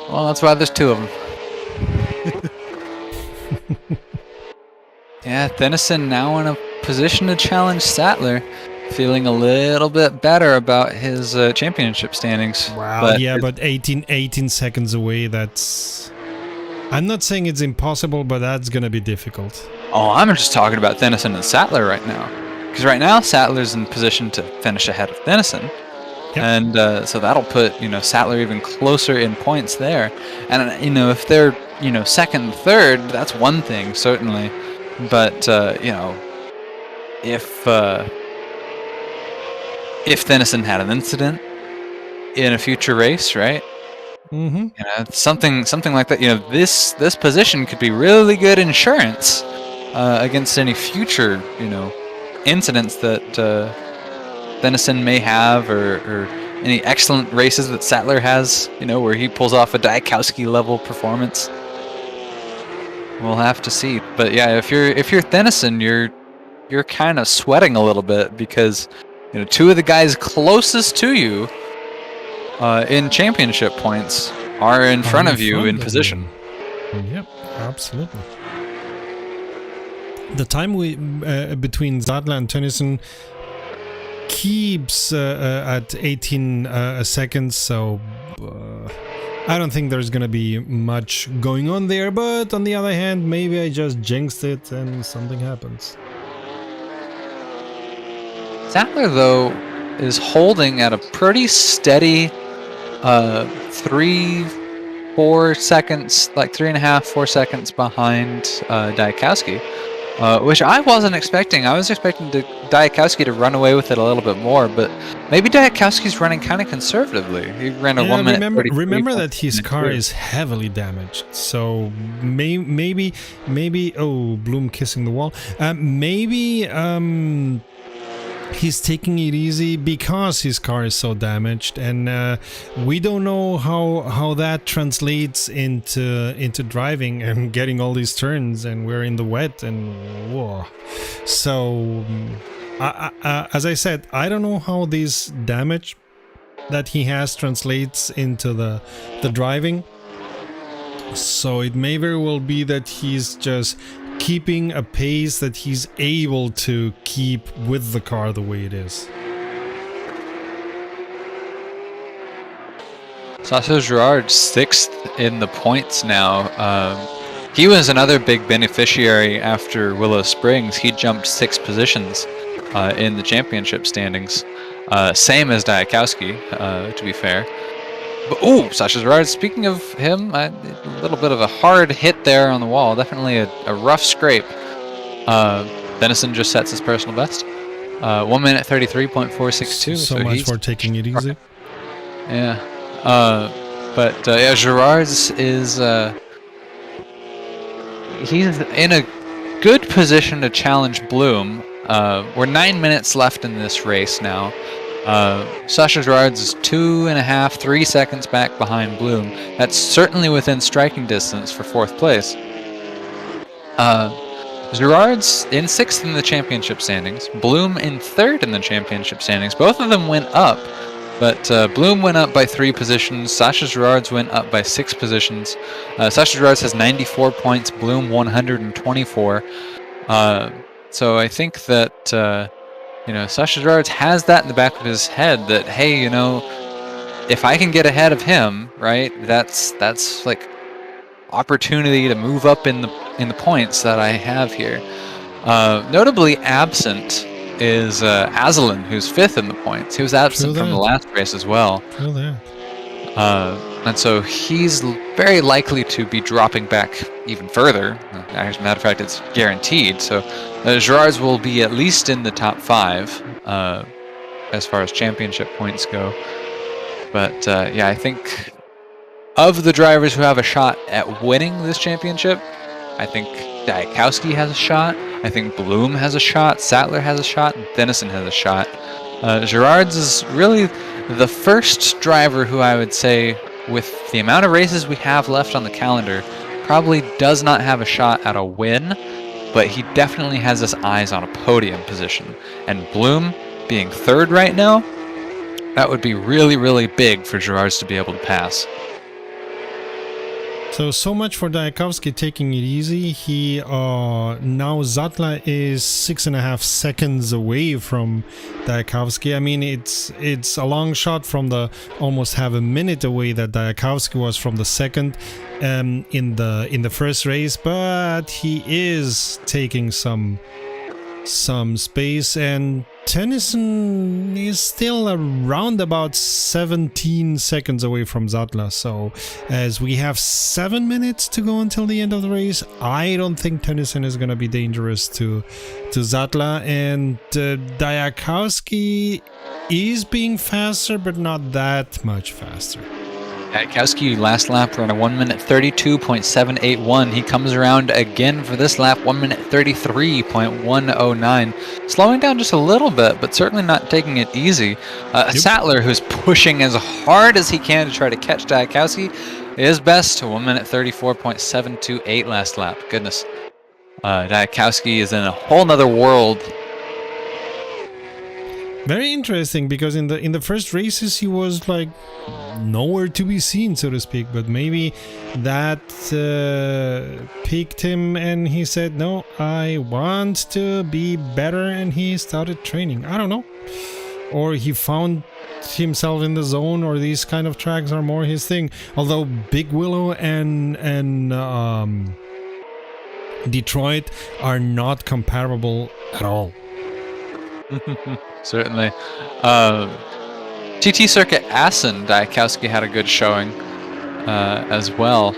Well, that's why there's 2 of them. Yeah, Dennison now in a position to challenge Sattler, feeling a little bit better about his championship standings. Wow, but 18 seconds away, that's... I'm not saying it's impossible, but that's going to be difficult. Oh, I'm just talking about Dennison and Sattler right now. Because right now, Sattler's in position to finish ahead of Dennison. Yep. And so that'll put, Sattler even closer in points there. And, if they're, second and third, that's one thing, certainly. But, if Dennison had an incident in a future race, right? Mm-hmm. Something like that. This position could be really good insurance against any future, incidents that Dennison may have, or any excellent races that Sattler has. Where he pulls off a daikowski level performance. We'll have to see. But yeah, if you're Dennison, you're kind of sweating a little bit because 2 of the guys closest to you in championship points are in front of you in position. Yep, absolutely. The time between Sattler and Dennison keeps at 18 seconds, so I don't think there's gonna be much going on there, but on the other hand, maybe I just jinxed it and something happens. Sattler, though, is holding at a pretty steady 3-4 seconds, like 3.5-4 seconds behind Daikowski, which I wasn't expecting. I was expecting Daikowski to run away with it a little bit more, but maybe Daikowski's running kind of conservatively. He ran a 1 minute. Remember that his car is heavily damaged, so maybe. Oh, Bloom kissing the wall. Maybe he's taking it easy because his car is so damaged, and we don't know how that translates into driving and getting all these turns, and we're in the wet, and whoa. So as I said, I don't know how this damage that he has translates into the driving, so it may very well be that he's just keeping a pace that he's able to keep with the car the way it is. Sasha Gerard 6th in the points now. He was another big beneficiary after Willow Springs. He jumped 6 positions in the championship standings. Same as Daikowski, to be fair. But, ooh, Sasha Gerard, speaking of him, a little bit of a hard hit there on the wall. Definitely a rough scrape. Dennison just sets his personal best. 1 minute 33.462. So much for taking it easy. Yeah. But Gerard's is... he's in a good position to challenge Bloom. We're 9 minutes left in this race now. Sasha Gerard's is 2.5-3 seconds back behind Bloom. That's certainly within striking distance for 4th place. Gerard's in 6th in the championship standings. Bloom in 3rd in the championship standings. Both of them went up, but Bloom went up by 3 positions. Sasha Gerard's went up by 6 positions. Sasha Gerard's has 94 points. Bloom 124. So I think that Sasha Gerard has that in the back of his head that, hey, if I can get ahead of him, right, that's like opportunity to move up in the points that I have here. Notably absent is Aslan, who's 5th in the points. He was absent from the last race as well. And so he's very likely to be dropping back even further. As a matter of fact, it's guaranteed. So Gerard's will be at least in the top 5 as far as championship points go. But I think of the drivers who have a shot at winning this championship, I think Daikowski has a shot. I think Bloom has a shot. Sattler has a shot. Dennison has a shot. Gerard's is really the first driver who I would say, with the amount of races we have left on the calendar, probably does not have a shot at a win, but he definitely has his eyes on a podium position. And Bloom being 3rd right now, that would be really, really big for Gerard's to be able to pass. So much for Daikowski taking it easy. He now Sattler is 6.5 seconds away from Daikowski. I mean, it's a long shot from the almost half a minute away that Daikowski was from the second in the first race, but he is taking some space, and Dennison is still around about 17 seconds away from Sattler. So as we have 7 minutes to go until the end of the race, I don't think Dennison is going to be dangerous to Sattler, and Daikowski is being faster, but not that much faster. Daikowski last lap ran a 1 minute 32.781. He comes around again for this lap, 1 minute 33.109. Slowing down just a little bit, but certainly not taking it easy. Sattler, who's pushing as hard as he can to try to catch Daikowski, is best to 1 minute 34.728 last lap. Goodness. Daikowski is in a whole nother world. Very interesting, because in the first races he was like nowhere to be seen, so to speak, but maybe that piqued him and he said, no, I want to be better, and he started training. I don't know, or he found himself in the zone, or these kind of tracks are more his thing, although Big Willow and Detroit are not comparable at all. certainly. TT Circuit Assen, Daikowski had a good showing as well.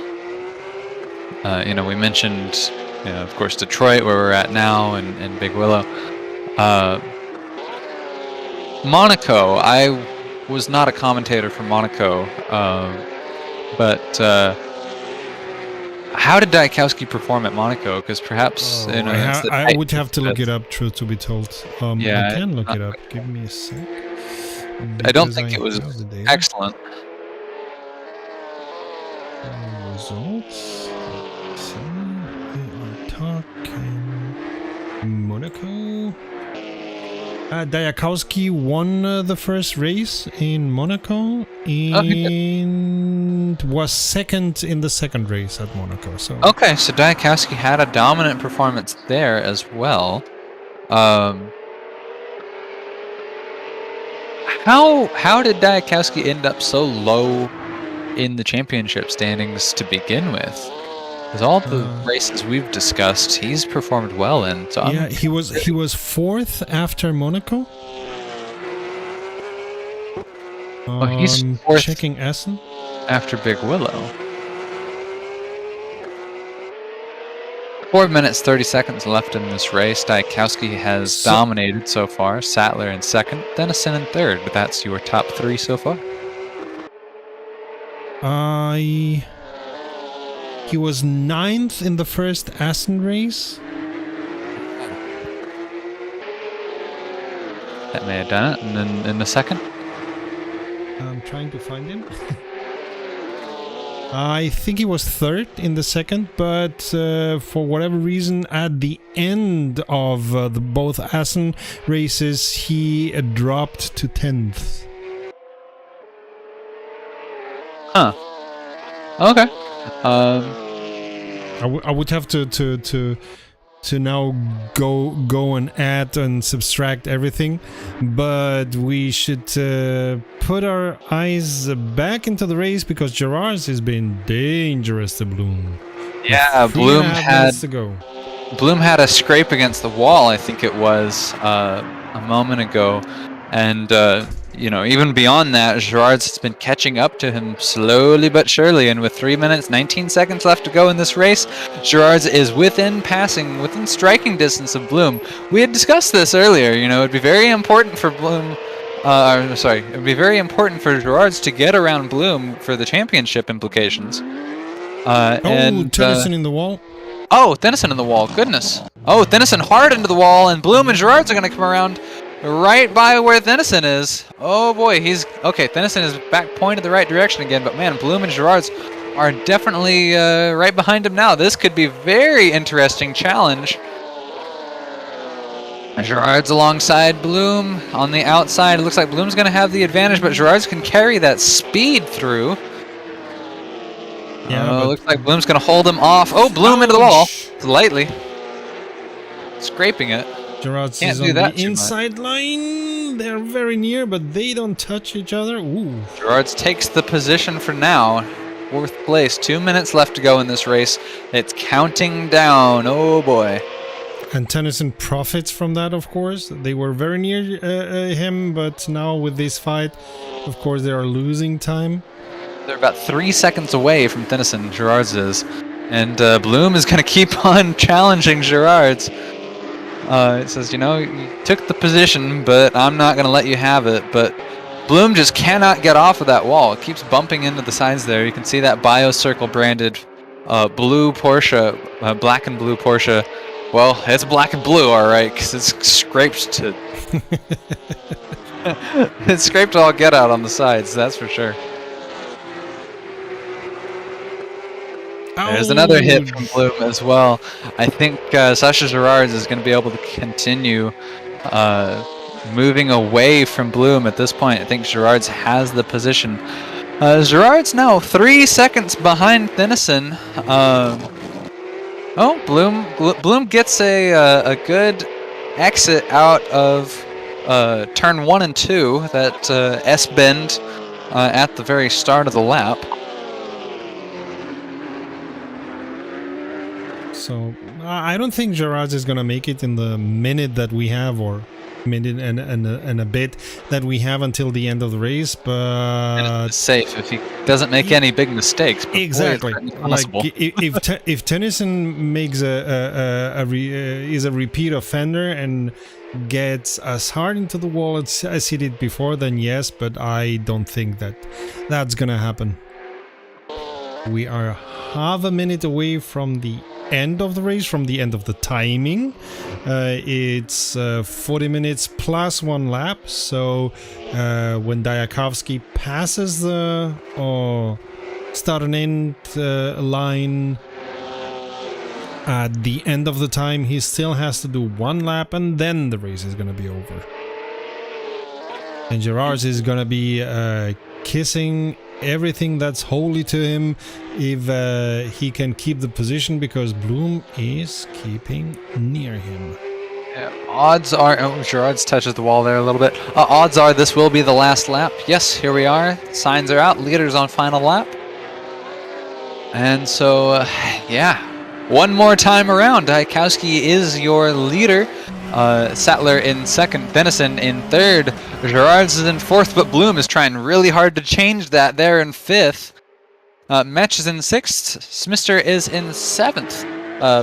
We mentioned, of course, Detroit, where we're at now, and Big Willow. Monaco, I was not a commentator for Monaco, but how did Daikowski perform at Monaco? Because perhaps I would have to look it up, truth to be told. Yeah, I can look it up. Give me a sec. I don't think it was excellent. Results. Let's see. We are talking Monaco. Daikowski won the first race in Monaco and was second in the second race at Monaco. So Daikowski had a dominant performance there as well. How did Daikowski end up so low in the championship standings to begin with? Because all the races we've discussed, he's performed well in. So he was fourth after Monaco. He's fourth checking Essen after Big Willow. 4 minutes 30 seconds left in this race. Daikowski has dominated so far. Sattler in second, Dennison in third. But that's your top three so far. He was ninth in the first Assen race. That may have done it. And then in the second? I'm trying to find him. I think he was third in the second, but for whatever reason, at the end of both Assen races, he dropped to 10th. Huh. Okay. I would have to now go and add and subtract everything, but we should put our eyes back into the race because Gerard's has been dangerous to Bloom. Yeah, Bloom had a scrape against the wall, I think it was, a moment ago, and even beyond that, Gerard's has been catching up to him slowly but surely, and with 3 minutes 19 seconds left to go in this race, Gerard's is within striking distance of Bloom. We had discussed this earlier. It'd be very important for Bloom. It'd be very important for Gerard's to get around Bloom for the championship implications. Dennison in the wall. Oh, Dennison in the wall. Goodness. Oh, Dennison hard into the wall, and Bloom and Gerard's are going to come around right by where Dennison is. Oh boy, Dennison is back pointed the right direction again, but man, Bloom and Gerard's are definitely right behind him now. This could be a very interesting challenge. Gerard's alongside Bloom on the outside. It looks like Bloom's going to have the advantage, but Gerard's can carry that speed through. Yeah, looks like Bloom's going to hold him off. Oh, Bloom into the wall. Lightly. Scraping it. Gerard's is on the inside line. They're very near, but they don't touch each other. Ooh. Gerard's takes the position for now. Fourth place. 2 minutes left to go in this race. It's counting down. Oh boy. And Dennison profits from that, of course. They were very near him, but now with this fight, of course, they are losing time. They're about 3 seconds away from Dennison, Gerard's is. And Bloom is going to keep on challenging Gerard's. It says, you took the position, but I'm not going to let you have it. But Bloom just cannot get off of that wall. It keeps bumping into the sides there. You can see that BioCircle branded blue Porsche, black and blue Porsche. Well, it's black and blue, all right, because it's scraped to... it's scraped all get out on the sides, that's for sure. There's another hit from Bloom as well. I think Sasha Gerard is going to be able to continue moving away from Bloom at this point. I think Gerard's has the position. Gerard's now 3 seconds behind Dennison. Bloom gets a good exit out of turn 1 and 2, that S-bend at the very start of the lap. So I don't think Gerard is going to make it in the minute that we have, or minute and a bit that we have until the end of the race, but And it's safe if he doesn't make any big mistakes. Exactly. Like if Dennison makes is a repeat offender and gets as hard into the wall as he did before, then yes, but I don't think that's gonna happen. We are half a minute away from the end of the race, from the end of the timing. It's 40 minutes plus 1 lap, so when daikowski passes the start and end line at the end of the time, he still has to do 1 lap and then the race is gonna be over. And Gerard is gonna be kissing everything that's holy to him if he can keep the position, because Bloom is keeping near him. Yeah, odds are... Oh, Gerard's touches the wall there a little bit. Odds are this will be the last lap. Yes, here we are. Signs are out. Leaders on final lap. And so, yeah. One more time around. Daikowski is your leader. Sattler in second, Dennison in third, Gerard's is in fourth, but Bloom is trying really hard to change that there in fifth. Metch is in sixth, Smister is in seventh,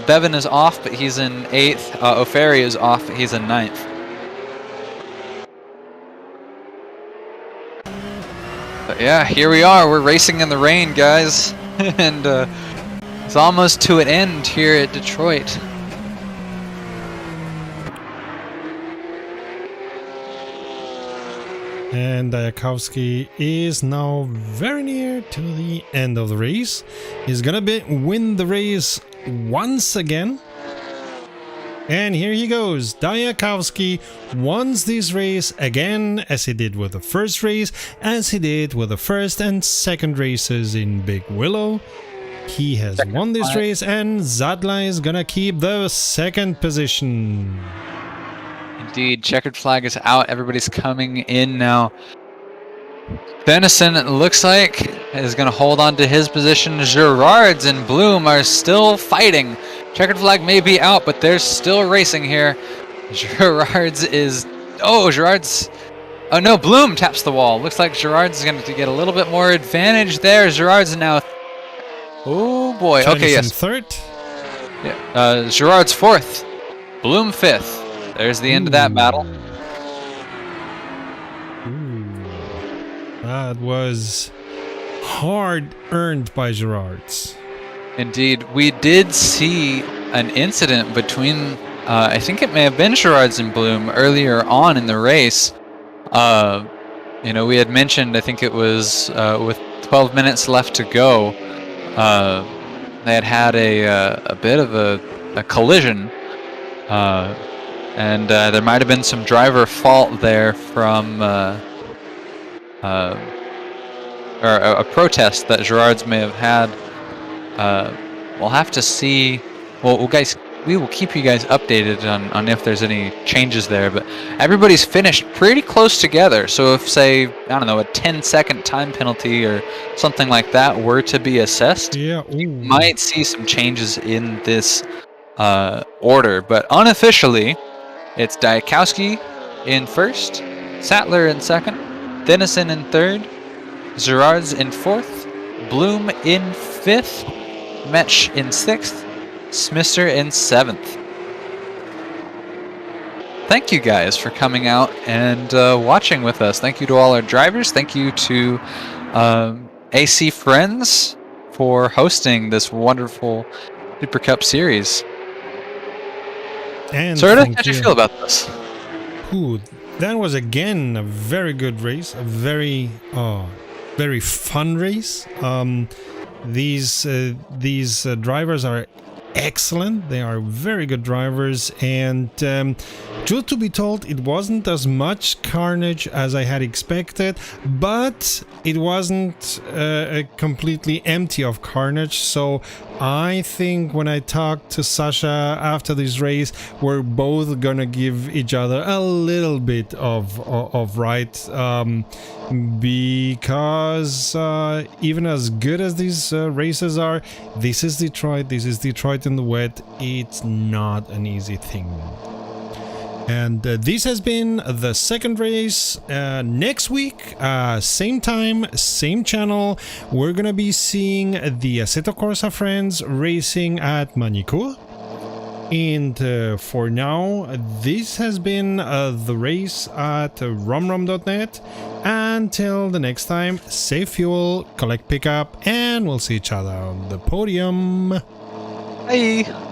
Bevan is off, but he's in eighth, Oferi is off, but he's in ninth. But yeah, here we are, we're racing in the rain, guys, and it's almost to an end here at Detroit. And daikowski is now very near to the end of the race. He's gonna win the race once again. And here he goes. Daikowski wins this race again, as he did with the first race, as he did with the first and second races in Big Willow. He has won this race, and Sattler is gonna keep the second position. Indeed, checkered flag is out. Everybody's coming in now. Dennison, it looks like, is going to hold on to his position. Gerard's and Bloom are still fighting. Checkered flag may be out, but they're still racing here. Gerard's is... Oh, Gerard's... Oh, no, Bloom taps the wall. Looks like Gerard's going to get a little bit more advantage there. Gerard's now... Oh, boy. Okay, yes. Third. Yeah. Gerard's fourth. Bloom fifth. There's the end of that battle. That was hard earned by Gerard's. Indeed. We did see an incident between, I think it may have been Gerard's and Bloom earlier on in the race. You know, we had mentioned, I think it was with 12 minutes left to go, they had a bit of a collision. And there might have been some driver fault there from, or a protest that Gerard's may have had. We'll have to see. Well, guys, we will keep you guys updated on if there's any changes there. But everybody's finished pretty close together. So if, say, I don't know, a 10-second time penalty or something like that were to be assessed, you might see some changes in this order. But unofficially, it's daikowski in first, Sattler in second, Dennison in third, Gerard's in fourth, Bloom in fifth, Metch in sixth, Smister in seventh. Thank you guys for coming out and watching with us. Thank you to all our drivers. Thank you to AC Friends for hosting this wonderful Supercup series. And Serta, how'd you feel about this? Ooh, that was again a very good race, a very fun race. These drivers are excellent. They are very good drivers, and truth to be told, it wasn't as much carnage as I had expected, but it wasn't completely empty of carnage. So I think when I talked to Sasha after this race, we're both gonna give each other a little bit of right, because even as good as these races are, this is Detroit. This is Detroit in the wet. It's not an easy thing. And this has been the second race. Next week, same time, same channel, we're gonna be seeing the Assetto Corsa Friends racing at Monaco. And for now, this has been the race at romrom.net. Until the next time, save fuel, collect pickup, and we'll see each other on the podium. Bye!